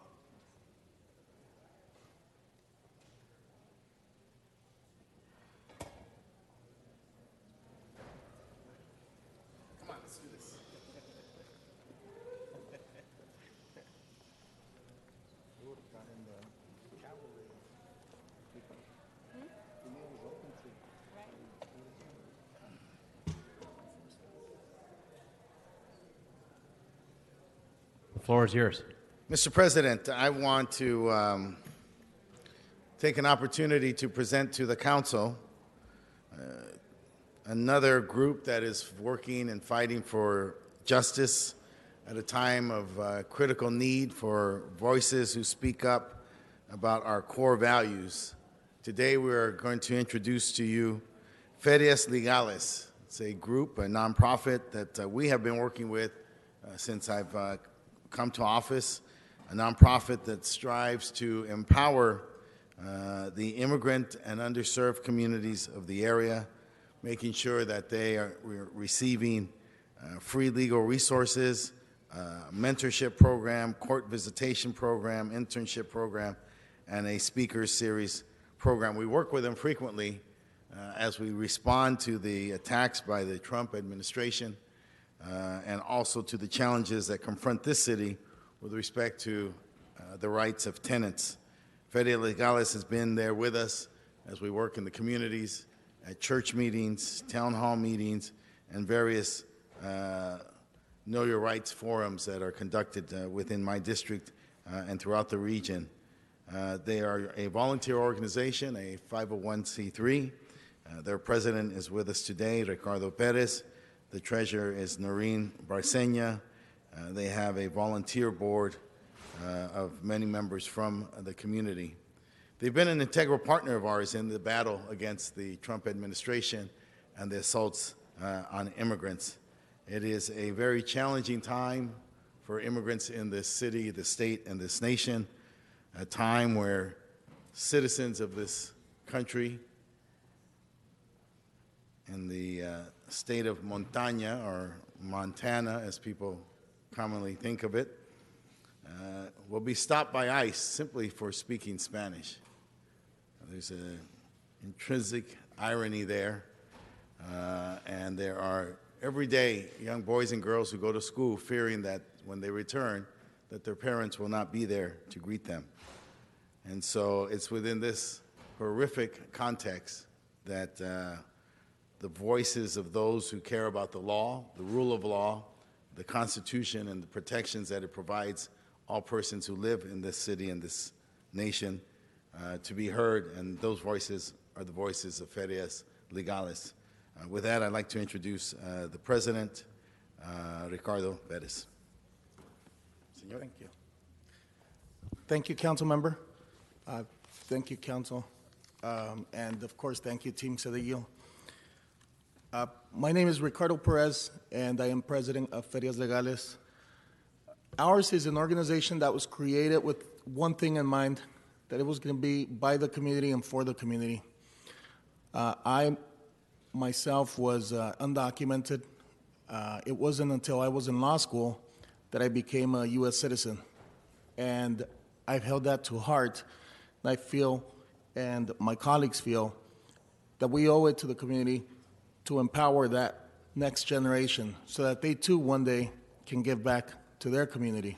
The floor is yours. Mr. President, I want to take an opportunity to present to the Council another group that is working and fighting for justice at a time of critical need for voices who speak up about our core values. Today we are going to introduce to you Ferias Legales. It's a group, a nonprofit that we have been working with since I've come to office, a nonprofit that strives to empower the immigrant and underserved communities of the area, making sure that they are receiving free legal resources, mentorship program, court visitation program, internship program, and a speaker series program. We work with them frequently as we respond to the attacks by the Trump administration and also to the challenges that confront this city with respect to the rights of tenants. Ferias Legales has been there with us as we work in the communities, at church meetings, town hall meetings, and various Know Your Rights forums that are conducted within my district and throughout the region. They are a volunteer organization, a 501c3. Their president is with us today, Ricardo Perez. The treasurer is Noreen Barceña. They have a volunteer board of many members from the community. They've been an integral partner of ours in the battle against the Trump administration and the assaults on immigrants. It is a very challenging time for immigrants in this city, the state, and this nation, a time where citizens of this country in the state of Montaña, or Montana, as people commonly think of it, will be stopped by ICE simply for speaking Spanish. There's an intrinsic irony there, and there are every day young boys and girls who go to school fearing that when they return, that their parents will not be there to greet them. And so it's within this horrific context that the voices of those who care about the law, the rule of law, the Constitution, and the protections that it provides all persons who live in this city and this nation to be heard, and those voices are the voices of Ferias Legales. With that, I'd like to introduce the president, Ricardo Perez. Señor. Thank you. Thank you, council member. Thank you, council. And of course, thank you, Team Cedillo. My name is Ricardo Perez, and I am president of Ferias Legales. Ours is an organization that was created with one thing in mind, that it was going to be by the community and for the community. I myself was undocumented. It wasn't until I was in law school that I became a U.S. citizen. And I've held that to heart. And I feel, and my colleagues feel, that we owe it to the community to empower that next generation so that they too one day can give back to their community.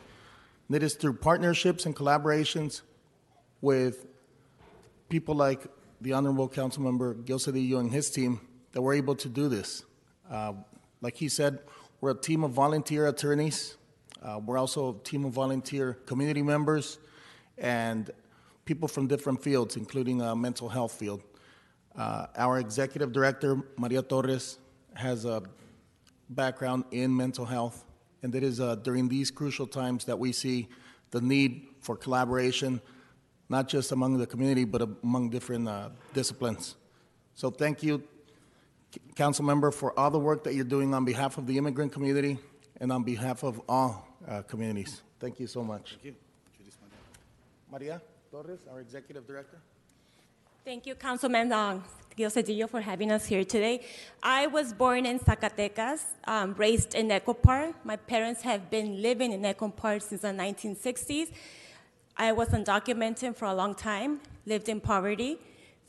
And it is through partnerships and collaborations with people like the Honorable Councilmember Gil Cedillo and his team that we're able to do this. Like he said, we're a team of volunteer attorneys. We're also a team of volunteer community members and people from different fields, including mental health field. Our executive director, Maria Torres, has a background in mental health, and it is during these crucial times that we see the need for collaboration, not just among the community, but among different disciplines. So thank you, Council Member, for all the work that you're doing on behalf of the immigrant community and on behalf of all communities. Thank you so much. Thank you. Maria Torres, our executive director. Thank you, Councilman Gil Cedillo, for having us here today. I was born in Zacatecas, raised in Echo Park. My parents have been living in Echo Park since the 1960s. I was undocumented for a long time, lived in poverty.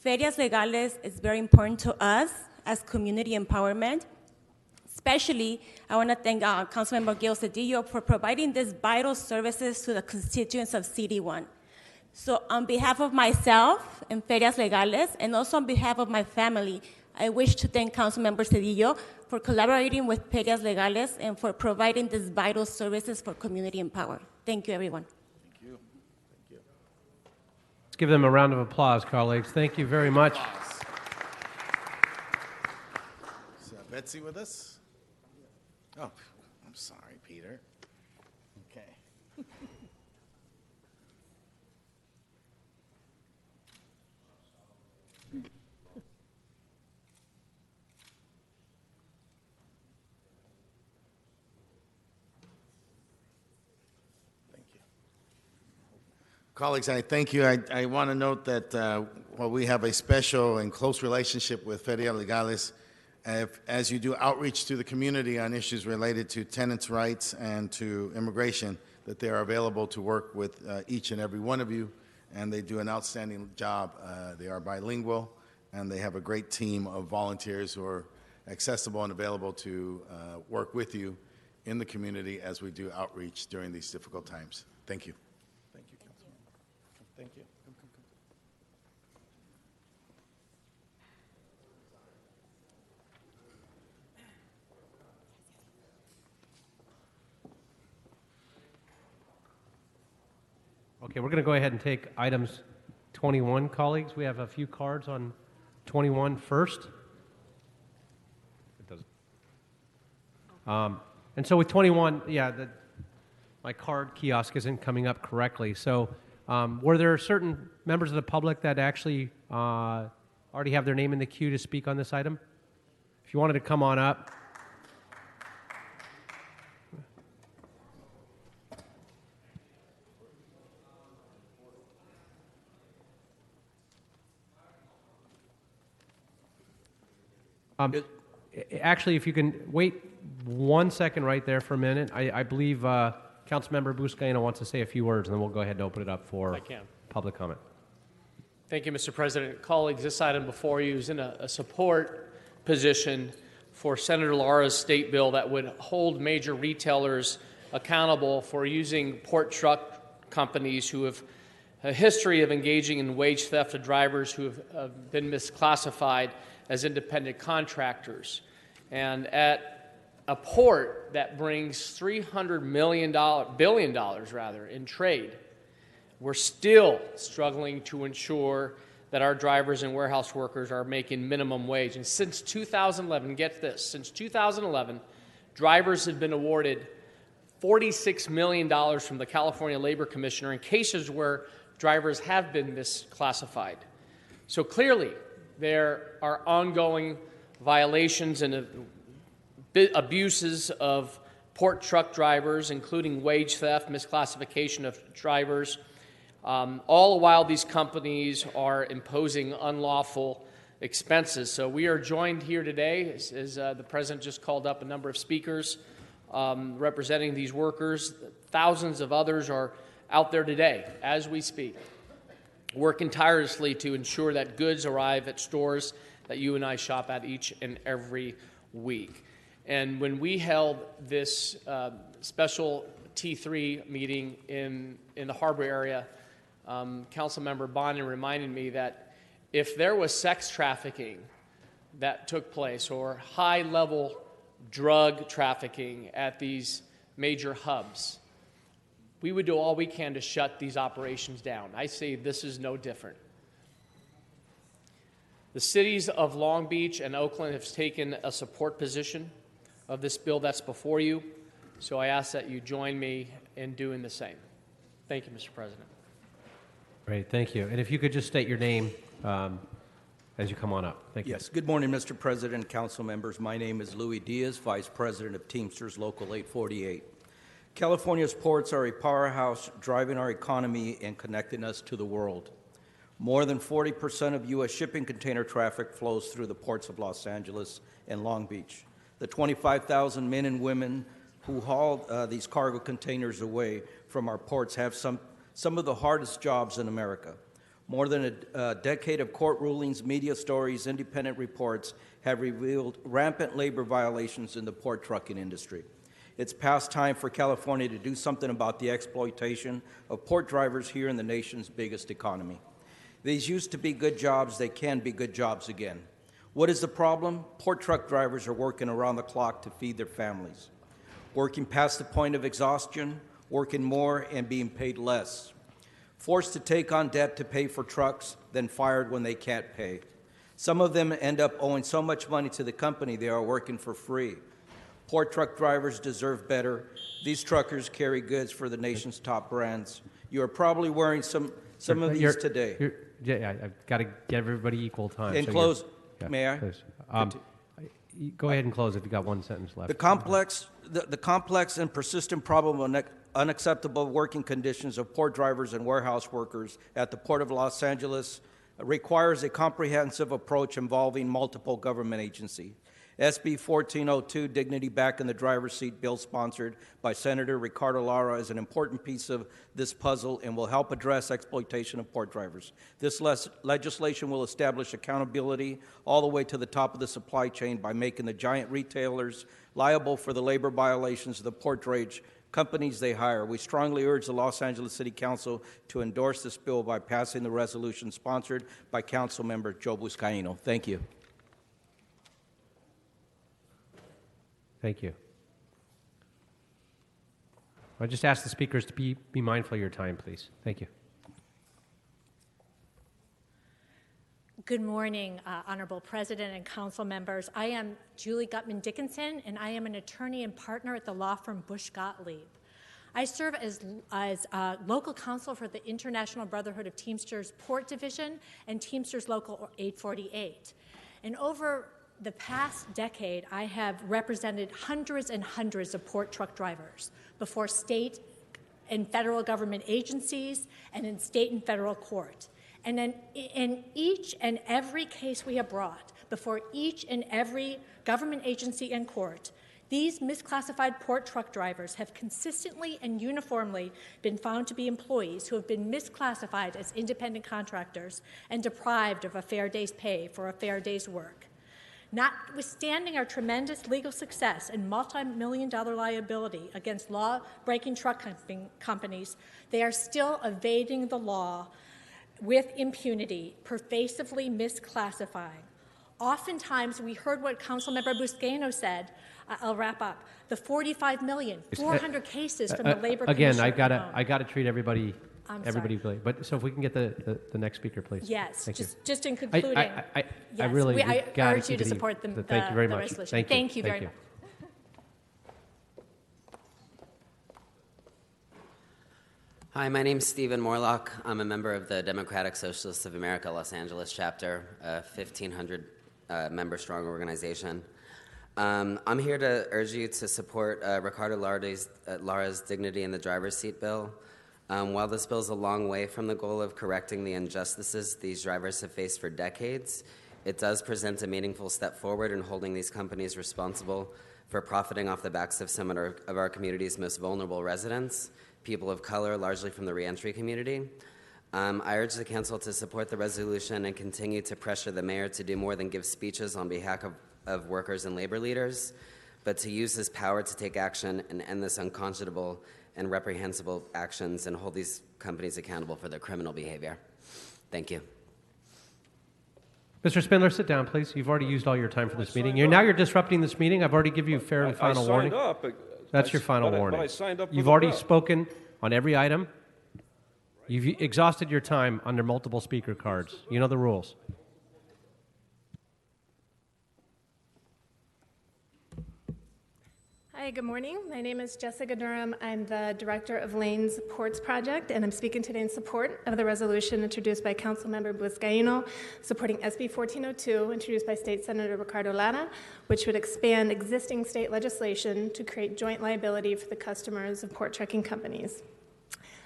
Ferias Legales is very important to us as community empowerment. Especially, I want to thank Councilmember Gil Cedillo for providing these vital services to the constituents of CD1. So on behalf of myself and Ferias Legales, and also on behalf of my family, I wish to thank Councilmember Cedillo for collaborating with Ferias Legales and for providing these vital services for community empowerment. Thank you, everyone. Thank you. Thank you. Let's give them a round of applause, colleagues. Thank you very much. Is Betsy with us? Oh, I'm sorry, Peter. Okay. Colleagues, I thank you. I want to note that while we have a special and close relationship with Ferias Legales, as you do outreach to the community on issues related to tenants' rights and to immigration, that they are available to work with each and every one of you, and they do an outstanding job. They are bilingual, and they have a great team of volunteers who are accessible and available to work with you in the community as we do outreach during these difficult times. Thank you. Thank you, Councilman. Thank you. Okay, we're going to go ahead and take items 21, colleagues. We have a few cards on 21 first. It doesn't. And so with 21, yeah, my card kiosk isn't coming up correctly. So were there certain members of the public that actually already have their name in the queue to speak on this item? If you wanted to come on up. Actually, if you can wait 1 second right there for a minute, I believe Councilmember Buscaino wants to say a few words, and then we'll go ahead and open it up for public comment. Thank you, Mr. President. Colleagues, this item before you is in a support position for Senator Lara's state bill that would hold major retailers accountable for using port truck companies who have a history of engaging in wage theft of drivers who have been misclassified as independent contractors. And at a port that brings $300 billion in trade, we're still struggling to ensure that our drivers and warehouse workers are making minimum wage. And since 2011, get this, since 2011, drivers have been awarded $46 million from the California Labor Commissioner in cases where drivers have been misclassified. So clearly, there are ongoing violations and abuses of port truck drivers, including wage theft, misclassification of drivers, all the while these companies are imposing unlawful expenses. So we are joined here today, as the President just called up a number of speakers representing these workers. Thousands of others are out there today as we speak, working tirelessly to ensure that goods arrive at stores that you and I shop at each and every week. And when we held this special T3 meeting in the Harbor area, Councilmember Bonin reminded me that if there was sex trafficking that took place or high-level drug trafficking at these major hubs, we would do all we can to shut these operations down. I say this is no different. The cities of Long Beach and Oakland have taken a support position of this bill that's before you, so I ask that you join me in doing the same. Thank you, Mr. President. Great, thank you. And if you could just state your name as you come on up. Thank you. Yes, good morning, Mr. President, council members. My name is Louis Diaz, Vice President of Teamsters Local 848. California's ports are a powerhouse driving our economy and connecting us to the world. More than 40% of U.S. shipping container traffic flows through the ports of Los Angeles and Long Beach. The 25,000 men and women who haul these cargo containers away from our ports have some of the hardest jobs in America. More than a decade of court rulings, media stories, independent reports have revealed rampant labor violations in the port trucking industry. It's past time for California to do something about the exploitation of port drivers here in the nation's biggest economy. These used to be good jobs. They can be good jobs again. What is the problem? Port truck drivers are working around the clock to feed their families, working past the point of exhaustion, working more and being paid less, forced to take on debt to pay for trucks, then fired when they can't pay. Some of them end up owing so much money to the company they are working for free. Port truck drivers deserve better. These truckers carry goods for the nation's top brands. You are probably wearing some of these today. Yeah, I've got to get everybody equal time. And so close, yeah, may I? please. Go ahead and close if you've got 1 sentence left. The complex and persistent problem of unacceptable working conditions of port drivers and warehouse workers at the Port of Los Angeles requires a comprehensive approach involving multiple government agencies. SB 1402, Dignity Back in the Driver's Seat bill sponsored by Senator Ricardo Lara, is an important piece of this puzzle and will help address exploitation of port drivers. This legislation will establish accountability all the way to the top of the supply chain by making the giant retailers liable for the labor violations of the port drayage companies they hire. We strongly urge the Los Angeles City Council to endorse this bill by passing the resolution sponsored by Council Member Joe Buscaino. Thank you. Thank you. I just ask the speakers to be mindful of your time, please. Thank you. Good morning, Honorable President and council members. I am Julie Gutman Dickinson, and I am an attorney and partner at the law firm Bush Gottlieb. I serve as local counsel for the International Brotherhood of Teamsters Port Division and Teamsters Local 848. And over the past decade, I have represented hundreds and hundreds of port truck drivers before state and federal government agencies and in state and federal court. And in each and every case we have brought before each and every government agency and court, these misclassified port truck drivers have consistently and uniformly been found to be employees who have been misclassified as independent contractors and deprived of a fair day's pay for a fair day's work. Notwithstanding our tremendous legal success and multi-million-dollar liability against law-breaking truck companies, they are still evading the law with impunity, pervasively misclassifying. Oftentimes, we heard what Councilmember Buscaino said. I'll wrap up. The 45 million, 400 cases from the labor again, commissioner alone. I gotta treat everybody sorry. equally. But so if we can get the next speaker, please. Yes, Thank you. just in concluding. I yes, really I gotta urge you keep to it support the Thank you very the much. resolution. Thank you very much. Hi, my name's Stephen Morlock. I'm a member of the Democratic Socialists of America Los Angeles chapter, a 1,500 member strong organization. I'm here to urge you to support Ricardo Lara's Dignity in the Driver's Seat bill. While this bill is a long way from the goal of correcting the injustices these drivers have faced for decades, it does present a meaningful step forward in holding these companies responsible for profiting off the backs of some of our community's most vulnerable residents, people of color, largely from the reentry community. I urge the council to support the resolution and continue to pressure the mayor to do more than give speeches on behalf of workers and labor leaders, but to use his power to take action and end this unconscionable and reprehensible actions and hold these companies accountable for their criminal behavior. Thank you. Mr. Spindler, sit down, please. You've already used all your time for this meeting. Now you're disrupting this meeting. I've already given you a fair and final warning. That's your final warning. But I signed up for You've the already bill. spoken on every item. You've exhausted your time under multiple speaker cards. You know the rules. Hi, good morning. My name is Jessica Durham. I'm the director of Lane's Ports Project, and I'm speaking today in support of the resolution introduced by Councilmember Buscaino, supporting SB 1402, introduced by State Senator Ricardo Lara, which would expand existing state legislation to create joint liability for the customers of port trucking companies.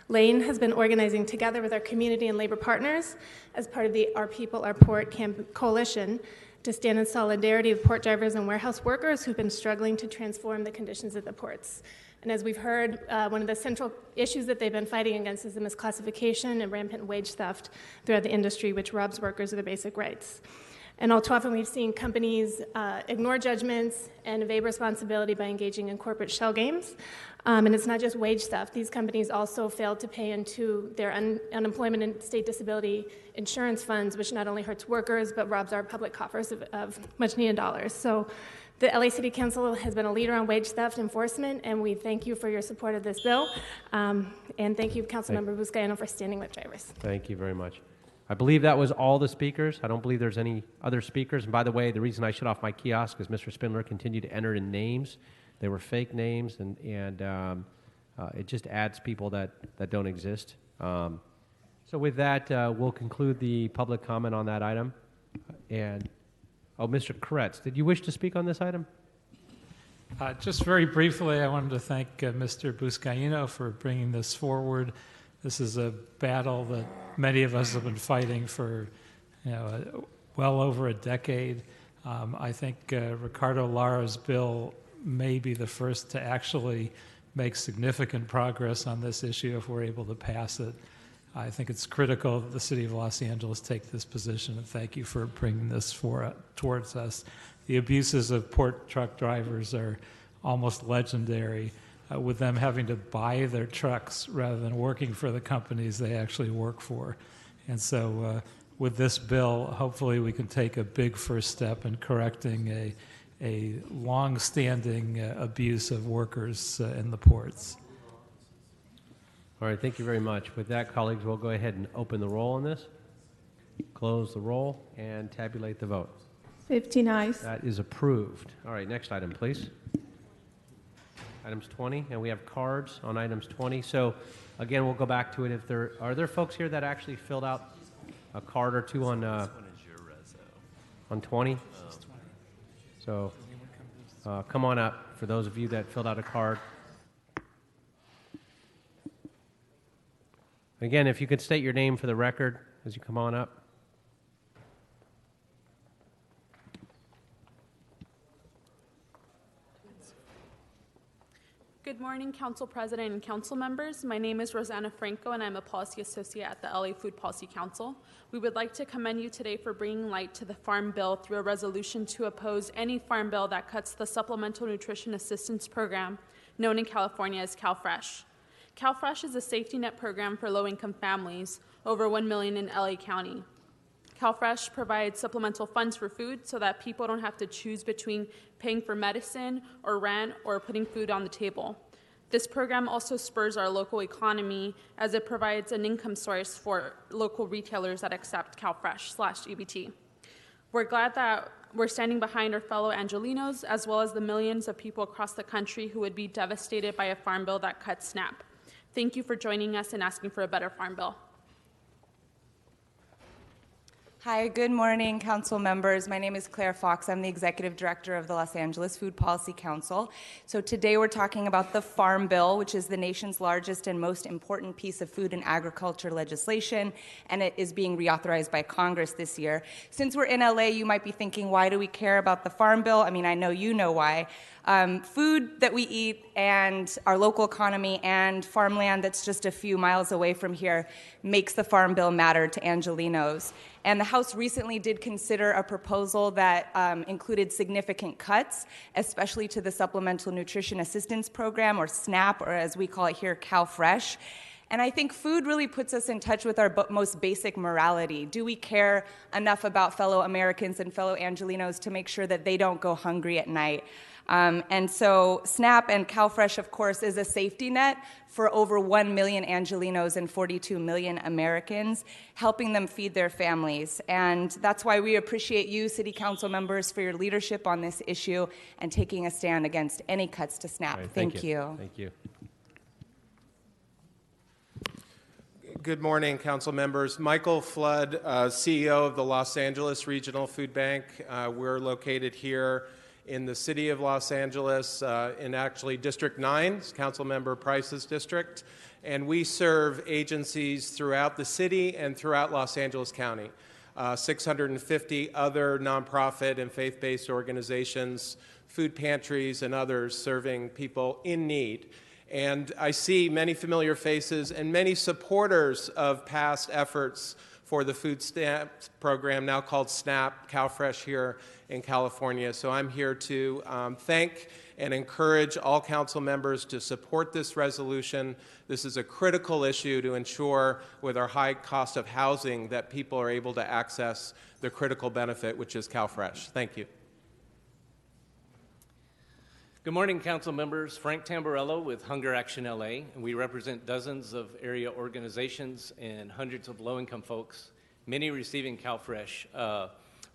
Lane has been organizing together with our community and labor partners as part of the Our People, Our Port coalition to stand in solidarity with port drivers and warehouse workers who've been struggling to transform the conditions at the ports. And as we've heard, one of the central issues that they've been fighting against is the misclassification and rampant wage theft throughout the industry, which robs workers of their basic rights. And all too often, we've seen companies ignore judgments and evade responsibility by engaging in corporate shell games. And it's not just wage theft. These companies also failed to pay into their unemployment and state disability insurance funds, which not only hurts workers, but robs our public coffers of much-needed dollars. So the LA City Council has been a leader on wage theft enforcement, and we thank you for your support of this bill. And thank you, Councilmember Buscaino, for standing with drivers. Thank you very much. I believe that was all the speakers. I don't believe there's any other speakers. And by the way, the reason I shut off my kiosk is Mr. Spindler continued to enter in names. They were fake names, and it just adds people that don't exist. So with that, we'll conclude the public comment on that item. And, Mr. Koretz, did you wish to speak on this item? Just very briefly, I wanted to thank Mr. Buscaino for bringing this forward. This is a battle that many of us have been fighting for, well over a decade. I think Ricardo Lara's bill may be the first to actually make significant progress on this issue if we're able to pass it. I think it's critical that the City of Los Angeles take this position, and thank you for bringing this towards us. The abuses of port truck drivers are almost legendary, with them having to buy their trucks rather than working for the companies they actually work for. And so with this bill, hopefully we can take a big first step in correcting a long-standing abuse of workers in the ports. All right, thank you very much. With that, colleagues, we'll go ahead and open the roll on this. close the roll, and tabulate the vote. 15 ayes. That is approved. All right, next item, please. Items 20, and we have cards on items 20. So, again, we'll go back to it. If there are there folks here that actually filled out a card or two on 20? So, come on up for those of you that filled out a card. Again, if you could state your name for the record as you come on up. Good morning, Council President and Council members. My name is Rosanna Franco, and I'm a Policy Associate at the LA Food Policy Council. We would like to commend you today for bringing light to the Farm Bill through a resolution to oppose any farm bill that cuts the Supplemental Nutrition Assistance Program, known in California as CalFresh. CalFresh is a safety net program for low-income families, over 1 million in LA County. CalFresh provides supplemental funds for food so that people don't have to choose between paying for medicine or rent or putting food on the table. This program also spurs our local economy as it provides an income source for local retailers that accept CalFresh/EBT. We're glad that we're standing behind our fellow Angelenos as well as the millions of people across the country who would be devastated by a farm bill that cuts SNAP. Thank you for joining us and asking for a better farm bill. Hi, good morning, council members. My name is Claire Fox. I'm the executive director of the Los Angeles Food Policy Council. So today we're talking about the Farm Bill, which is the nation's largest and most important piece of food and agriculture legislation, and it is being reauthorized by Congress this year. Since we're in LA, you might be thinking, why do we care about the Farm Bill? I mean, I know you know why. Food that we eat and our local economy and farmland that's just a few miles away from here makes the Farm Bill matter to Angelenos. And the House recently did consider a proposal that included significant cuts, especially to the Supplemental Nutrition Assistance Program, or SNAP, or as we call it here, CalFresh. And I think food really puts us in touch with our most basic morality. Do we care enough about fellow Americans and fellow Angelenos to make sure that they don't go hungry at night? And so SNAP and CalFresh, of course, is a safety net for over 1 million Angelenos and 42 million Americans, helping them feed their families. And that's why we appreciate you, City Council members, for your leadership on this issue and taking a stand against any cuts to SNAP. Right, thank you. Thank you. Good morning, council members. Michael Flood, CEO of the Los Angeles Regional Food Bank. We're located here in the city of Los Angeles, in actually District 9, Councilmember Price's district, and we serve agencies throughout the city and throughout Los Angeles County. 650 other nonprofit and faith-based organizations, food pantries, and others serving people in need. And I see many familiar faces and many supporters of past efforts for the food stamp program, now called SNAP, CalFresh here in California. So I'm here to thank and encourage all council members to support this resolution. This is a critical issue to ensure, with our high cost of housing, that people are able to access the critical benefit, which is CalFresh. Thank you. Good morning, council members. Frank Tamburello with Hunger Action LA, and we represent dozens of area organizations and hundreds of low-income folks, many receiving CalFresh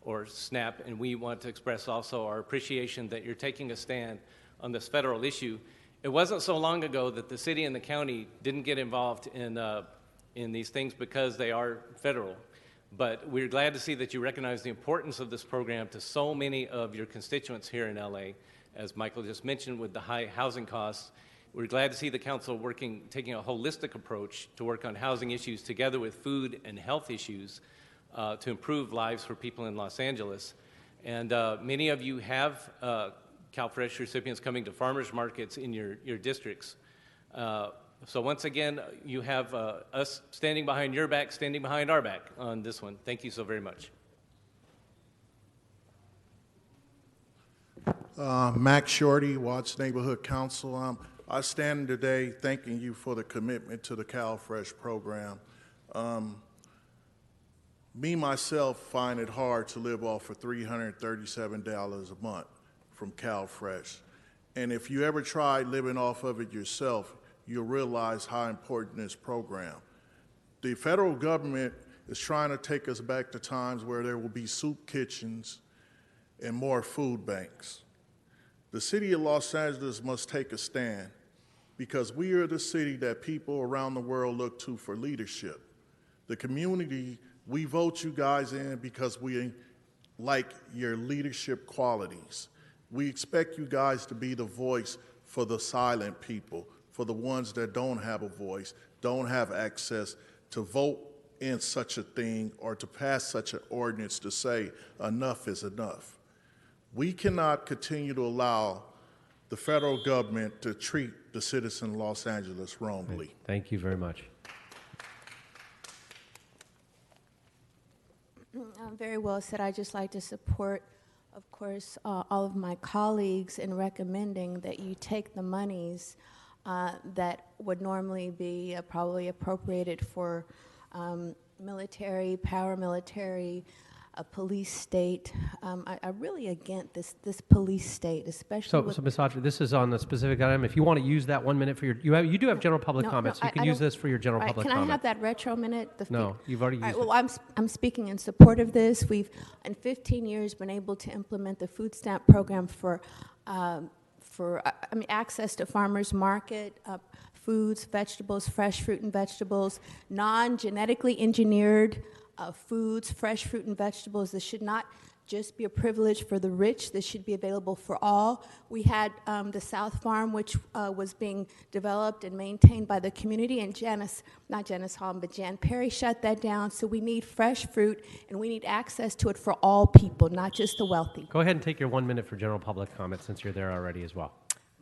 or SNAP, and we want to express also our appreciation that you're taking a stand on this federal issue. It wasn't so long ago that the city and the county didn't get involved in these things because they are federal. But we're glad to see that you recognize the importance of this program to so many of your constituents here in LA. As Michael just mentioned, with the high housing costs, we're glad to see the council taking a holistic approach to work on housing issues together with food and health issues to improve lives for people in Los Angeles. And many of you have CalFresh recipients coming to farmers markets in your districts. So once again, you have us standing behind your back, standing behind our back on this one. Thank you so very much. Max Shorty, Watts Neighborhood Council. I stand today thanking you for the commitment to the CalFresh program. Me, myself, find it hard to live off of $337 a month from CalFresh. And if you ever try living off of it yourself, you'll realize how important this program. The federal government is trying to take us back to times where there will be soup kitchens and more food banks. The city of Los Angeles must take a stand because we are the city that people around the world look to for leadership. The community, we vote you guys in because we like your leadership qualities. We expect you guys to be the voice for the silent people, for the ones that don't have a voice, don't have access to vote in such a thing or to pass such an ordinance to say enough is enough. We cannot continue to allow the federal government to treat the citizen of Los Angeles wrongly. Thank you very much. Very well said. I'd just like to support, of course, all of my colleagues in recommending that you take the monies that would normally be probably appropriated for military, paramilitary, a police state. I really against this police state, especially. So Ms. Autry, this is on the specific item. If you want to use that 1 minute for your, you do have general public comments. You can use this for your general public Can comment. I have that retro minute? No, you've already used it. Well, I'm speaking in support of this. We've, in 15 years, been able to implement the food stamp program for access to farmers market, foods, vegetables, fresh fruit and vegetables, non-genetically engineered foods, fresh fruit and vegetables. This should not just be a privilege for the rich. This should be available for all. We had the South Farm, which was being developed and maintained by the community, and not Janice Holm, but Jan Perry shut that down. So we need fresh fruit, and we need access to it for all people, not just the wealthy. Go ahead and take your 1 minute for general public comment since you're there already as well.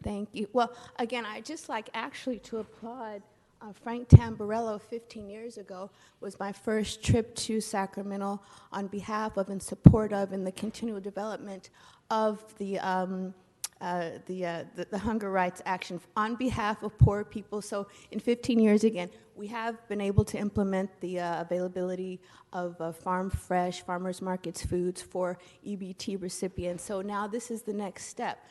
Thank you. Well, again, I'd just like actually to applaud Frank Tamburello. 15 years ago was my first trip to Sacramento on behalf of and support of and the continual development of the Hunger Rights Action on behalf of poor people. So in 15 years, again, we have been able to implement the availability of farm fresh, farmers markets foods for EBT recipients. So now this is the next step.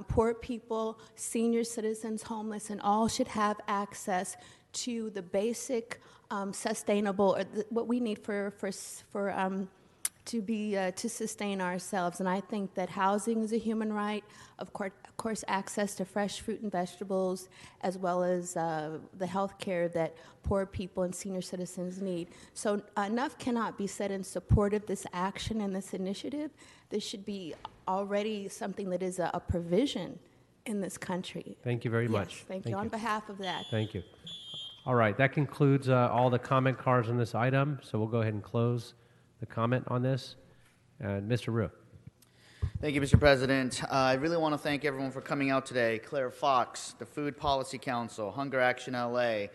Poor people, senior citizens, homeless, and all should have access to the basic, sustainable, what we need to sustain ourselves. And I think that housing is a human right. Of course, access to fresh fruit and vegetables, as well as the health care that poor people and senior citizens need. So enough cannot be said in support of this action and this initiative. This should be already something that is a provision in this country. Thank you very much. Yes, thank you. On behalf of that. Thank you. All right, that concludes all the comment cards on this item. So we'll go ahead and close the comment on this. And Mr. Rue. Thank you, Mr. President. I really want to thank everyone for coming out today. Claire Fox, the Food Policy Council, Hunger Action LA,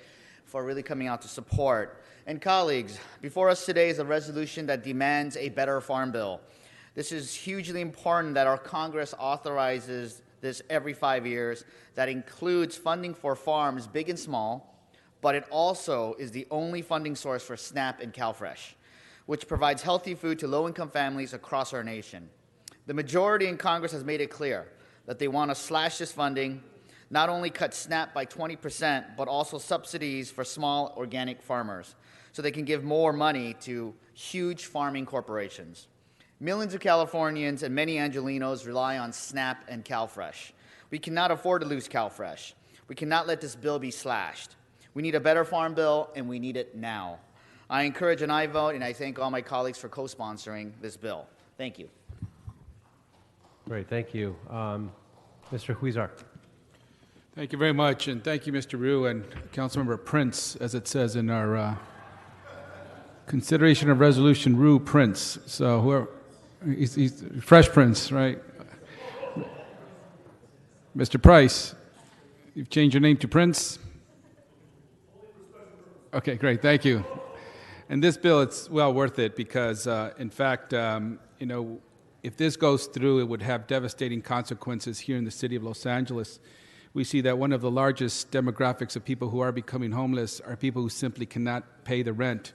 for really coming out to support. And colleagues, before us today is a resolution that demands a better farm bill. This is hugely important that our Congress authorizes this every 5 years. That includes funding for farms big and small, but it also is the only funding source for SNAP and CalFresh, which provides healthy food to low-income families across our nation. The majority in Congress has made it clear that they want to slash this funding, not only cut SNAP by 20%, but also subsidies for small organic farmers, so they can give more money to huge farming corporations. Millions of Californians and many Angelenos rely on SNAP and CalFresh. We cannot afford to lose CalFresh. We cannot let this bill be slashed. We need a better farm bill, and we need it now. I encourage an aye vote, and I thank all my colleagues for co-sponsoring this bill. Thank you. Great, thank you. Mr. Huizar. Thank you very much, and thank you, Mr. Rue and Councilmember Prince, as it says in our consideration of resolution, Rue Prince. So whoever, he's Fresh Prince, right? Mr. Price, you've changed your name to Prince? Okay, great, thank you. And this bill, it's well worth it because, in fact, if this goes through, it would have devastating consequences here in the city of Los Angeles. We see that one of the largest demographics of people who are becoming homeless are people who simply cannot pay the rent.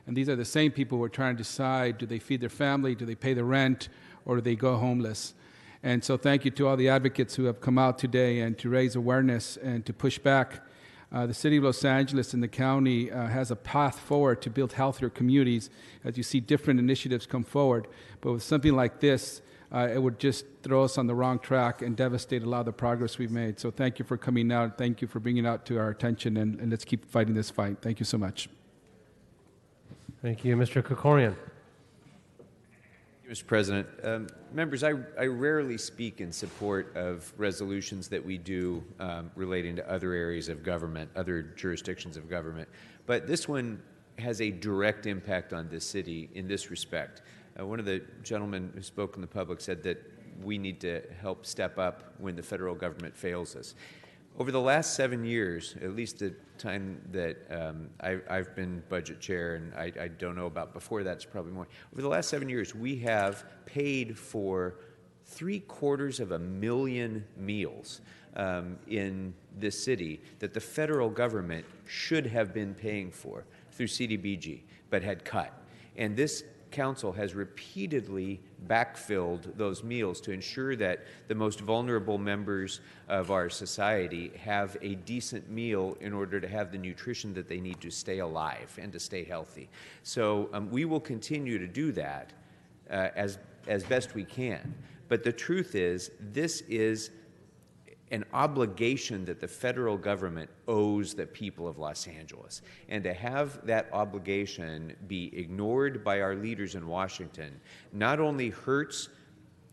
And these are the same people who are trying to decide, do they feed their family, do they pay the rent, or do they go homeless? And so thank you to all the advocates who have come out today and to raise awareness and to push back The city of Los Angeles and the county has a path forward to build healthier communities as you see different initiatives come forward. But with something like this, it would just throw us on the wrong track and devastate a lot of the progress we've made. So thank you for coming out. Thank you for bringing it out to our attention, and let's keep fighting this fight. Thank you so much. Thank you. Mr. Krikorian. Mr. President, members, I rarely speak in support of resolutions that we do relating to other areas of government, other jurisdictions of government, but this one has a direct impact on this city in this respect. One of the gentlemen who spoke in the public said that we need to help step up when the federal government fails us. Over the last 7 years, at least the time that I've been budget chair, and I don't know about before that, it's probably more. Over the last 7 years, we have paid for 750,000 meals in this city that the federal government should have been paying for through CDBG, but had cut. And this Council has repeatedly backfilled those meals to ensure that the most vulnerable members of our society have a decent meal in order to have the nutrition that they need to stay alive and to stay healthy. So we will continue to do that as best we can. But the truth is, this is an obligation that the federal government owes the people of Los Angeles. And to have that obligation be ignored by our leaders in Washington not only hurts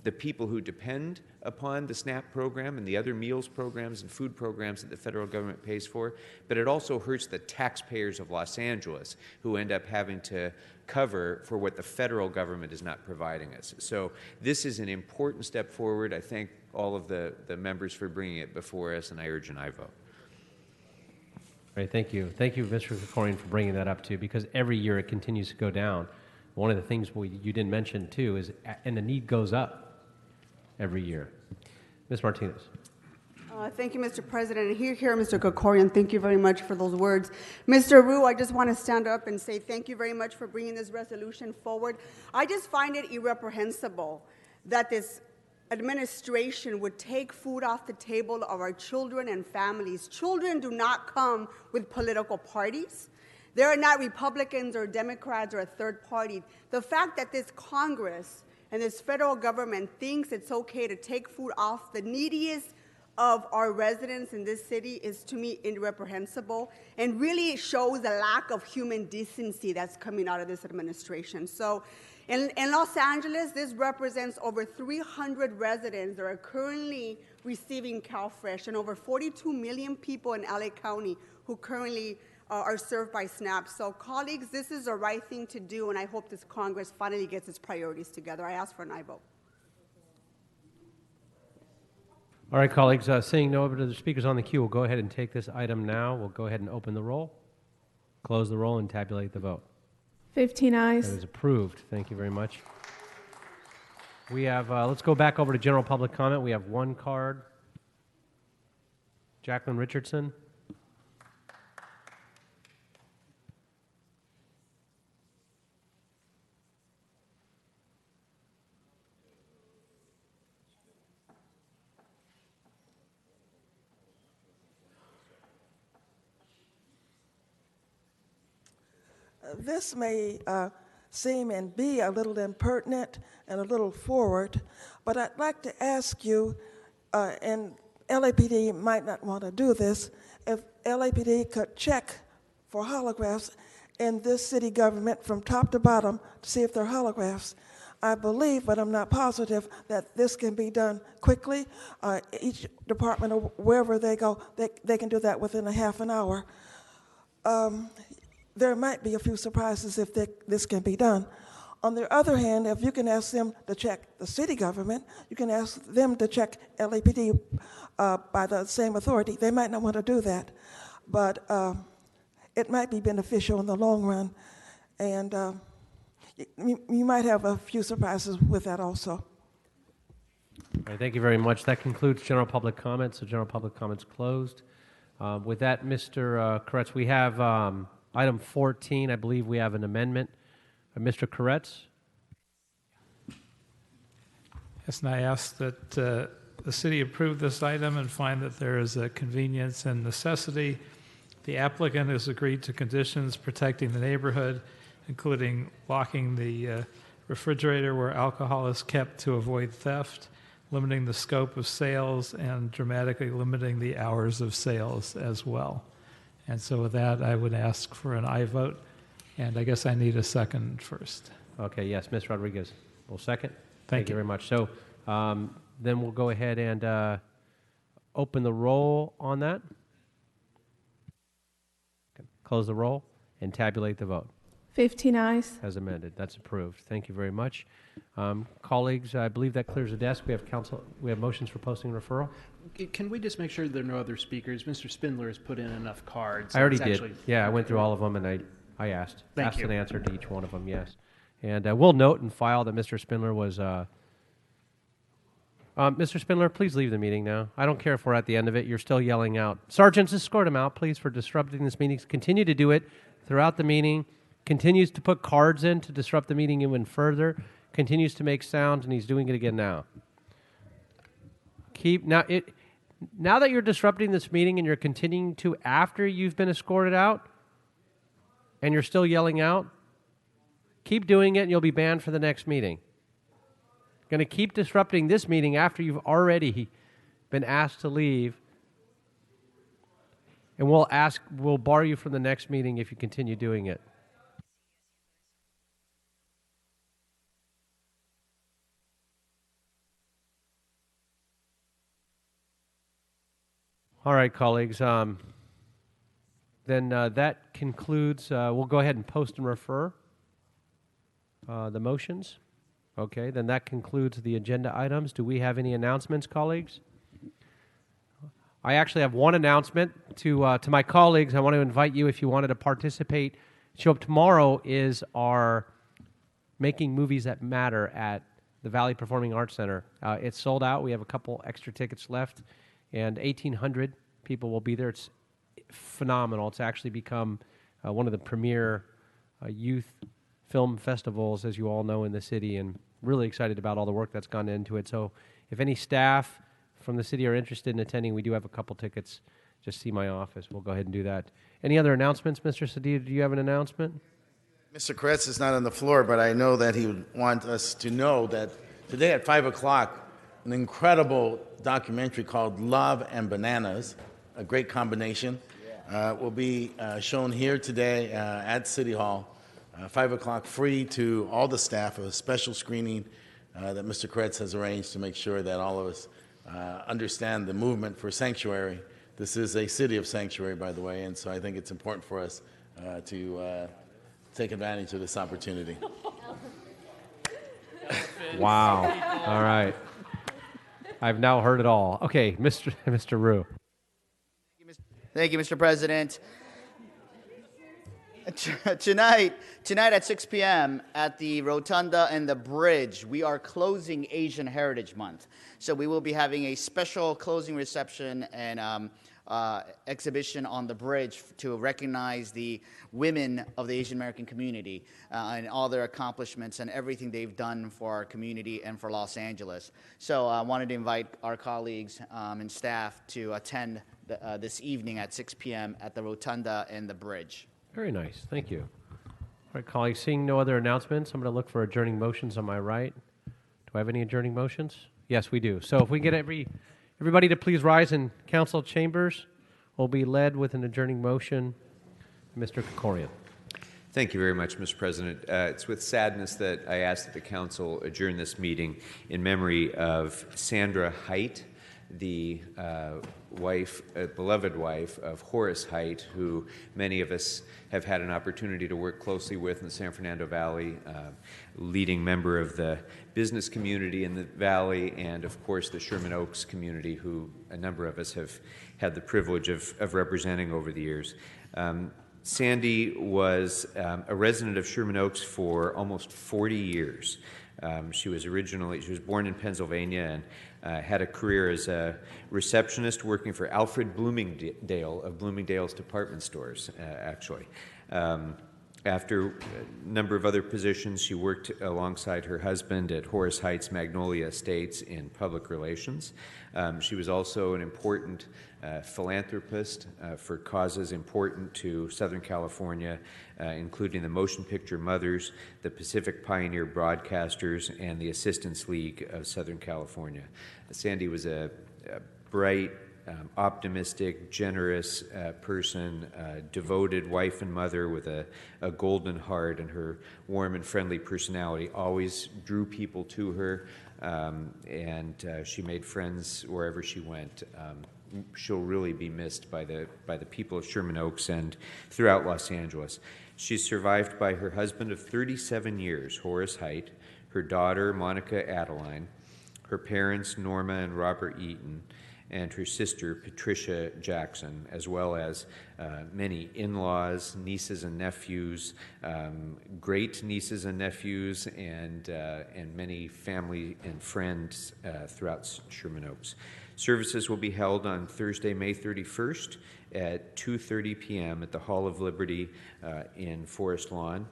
the people who depend upon the SNAP program and the other meals programs and food programs that the federal government pays for, but it also hurts the taxpayers of Los Angeles who end up having to cover for what the federal government is not providing us. So this is an important step forward. I thank all of the members for bringing it before us, and I urge an aye vote. All right, thank you. Thank you, Mr. Krikorian, for bringing that up, too, because every year it continues to go down. One of the things you didn't mention, too, is, and the need goes up every year. Ms. Martinez. Thank you, Mr. President. Here, Mr. Krikorian, thank you very much for those words. Mr. Ryu, I just want to stand up and say thank you very much for bringing this resolution forward. I just find it irreprehensible that this administration would take food off the table of our children and families. Children do not come with political parties. They are not Republicans or Democrats or a third party. The fact that this Congress and this federal government thinks it's okay to take food off the neediest of our residents in this city is, to me, irreprehensible and really shows a lack of human decency that's coming out of this administration. So in Los Angeles, this represents over 300 residents that are currently receiving CalFresh and over 42 million people in LA County who currently are served by SNAP. So colleagues, this is the right thing to do, and I hope this Congress finally gets its priorities together. I ask for an aye vote. All right, colleagues, seeing no other speakers on the queue, we'll go ahead and take this item now. We'll go ahead and open the roll, close the roll, and tabulate the vote. 15 ayes. That is approved. Thank you very much. We have, let's go back over to general public comment. We have one card. Jacqueline Richardson. This may seem and be a little impertinent and a little forward, but I'd like to ask you, and LAPD might not want to do this, if LAPD could check for holographs in this city government from top to bottom to see if they're holographs. I believe, but I'm not positive, that this can be done quickly. Each department, or wherever they go, they can do that within a half an hour. There might be a few surprises if this can be done. On the other hand, if you can ask them to check the city government, you can ask them to check LAPD by the same authority. They might not want to do that, but it might be beneficial in the long run, and you might have a few surprises with that also. All right, thank you very much. That concludes general public comments. So general public comments closed. With that, Mr. Koretz, we have item 14. I believe we have an amendment. Mr. Koretz? Yes, and I ask that the city approve this item and find that there is a convenience and necessity The applicant has agreed to conditions protecting the neighborhood, including locking the refrigerator where alcohol is kept to avoid theft, limiting the scope of sales, and dramatically limiting the hours of sales as well. And so with that, I would ask for an aye vote, and I guess I need a second first. Okay, yes, Ms. Rodriguez will second. Thank you you. very much. So then we'll go ahead and open the roll on that. Okay. Close the roll and tabulate the vote. 15 ayes. As amended. That's approved. Thank you very much. Colleagues, I believe that clears the desk. We have motions for posting referral. Can we just make sure there are no other speakers? Mr. Spindler has put in enough cards. I already It's did. actually- Yeah, I went through all of them, and I asked. Thank asked you. and answered to each one of them, yes. And we'll note and file that Mr. Spindler was... Mr. Spindler, please leave the meeting now. I don't care if we're at the end of it. You're still yelling out. Sergeants, escort him out, please, for disrupting this meeting. Continue to do it throughout the meeting. Continues to put cards in to disrupt the meeting even further. Continues to make sounds, and he's doing it again now. Now that you're disrupting this meeting and you're continuing to after you've been escorted out, and you're still yelling out, keep doing it, and you'll be banned for the next meeting. Going to keep disrupting this meeting after you've already been asked to leave, and we'll bar you from the next meeting if you continue doing it. All right, colleagues. Then that concludes. We'll go ahead and post and refer the motions. Okay, then that concludes the agenda items. Do we have any announcements, colleagues? I actually have one announcement to my colleagues. I want to invite you, if you wanted to participate. Show up tomorrow is our Making Movies That Matter at the Valley Performing Arts Center. It's sold out. We have a couple extra tickets left, and 1,800 people will be there. It's phenomenal. It's actually become one of the premier youth film festivals, as you all know, in the city, and really excited about all the work that's gone into it. So if any staff from the city are interested in attending, we do have a couple tickets. Just see my office. We'll go ahead and do that. Any other announcements, Mr. Sadid? Do you have an announcement? Mr. Kretz is not on the floor, but I know that he would want us to know that today at 5 o'clock, an incredible documentary called Love and Bananas, a great combination, will be shown here today at City Hall. 5 o'clock, free to all the staff, a special screening that Mr. Kretz has arranged to make sure that all of us understand the movement for sanctuary. This is a city of sanctuary, by the way, and so I think it's important for us to take advantage of this opportunity. Wow. All right. I've now heard it all. Okay, Mr. Rue. Thank you, Mr. President. Tonight at 6 p.m. at the Rotunda and the Bridge, we are closing Asian Heritage Month. So we will be having a special closing reception and exhibition on the bridge to recognize the women of the Asian American community and all their accomplishments and everything they've done for our community and for Los Angeles. So I wanted to invite our colleagues and staff to attend this evening at 6 p.m. at the Rotunda and the Bridge. Very nice. Thank you. All right, colleagues, seeing no other announcements, I'm going to look for adjourning motions on my right. Do I have any adjourning motions? Yes, we do. So if we get everybody to please rise in council chambers, we'll be led with an adjourning motion. Mr. Krikorian. Thank you very much, Mr. President. It's with sadness that I ask that the council adjourn this meeting in memory of Sandra Hite, the beloved wife of Horace Hite, who many of us have had an opportunity to work closely with in the San Fernando Valley, leading member of the business community in the valley, and of course the Sherman Oaks community, who a number of us have had the privilege of representing over the years. Sandy was a resident of Sherman Oaks for almost 40 years. She was born in Pennsylvania and had a career as a receptionist working for Alfred Bloomingdale of Bloomingdale's department stores, actually. After a number of other positions, she worked alongside her husband at Horace Heights Magnolia Estates in public relations. She was also an important philanthropist for causes important to Southern California, including the Motion Picture Mothers, the Pacific Pioneer Broadcasters, and the Assistance League of Southern California. Sandy was a bright, optimistic, generous person, devoted wife and mother with a golden heart, and her warm and friendly personality always drew people to her, and she made friends wherever she went. She'll really be missed by the people of Sherman Oaks and throughout Los Angeles. She's survived by her husband of 37 years, Horace Height, her daughter, Monica Adeline, her parents, Norma and Robert Eaton, and her sister, Patricia Jackson, as well as many in-laws, nieces and nephews, great nieces and nephews, and many family and friends throughout Sherman Oaks. Services will be held on Thursday, May 31st at 2:30 p.m. at the Hall of Liberty in Forest Lawn,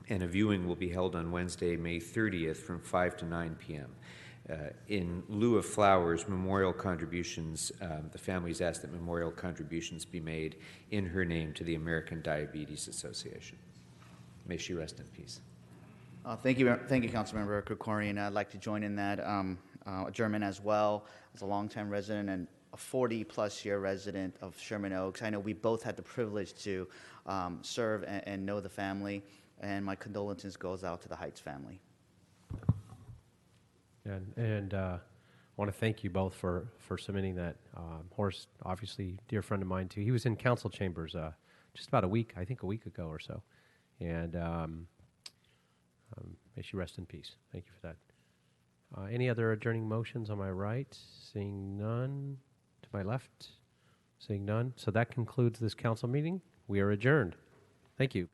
and a viewing will be held on Wednesday, May 30th from 5 to 9 p.m. In lieu of flowers, memorial contributions, the families asked that memorial contributions be made in her name to the American Diabetes Association. May she rest in peace. Thank you, Councilmember Krikorian. I'd like to join in that adjournment as well. As a longtime resident and a 40-plus year resident of Sherman Oaks, I know we both had the privilege to serve and know the family, and my condolences goes out to the Heights family. And I want to thank you both for submitting that. Horace, obviously, dear friend of mine too. He was in council chambers just about a week ago or so. And may she rest in peace. Thank you for that. Any other adjourning motions on my right? Seeing none. To my left? Seeing none. So that concludes this council meeting. We are adjourned. Thank you.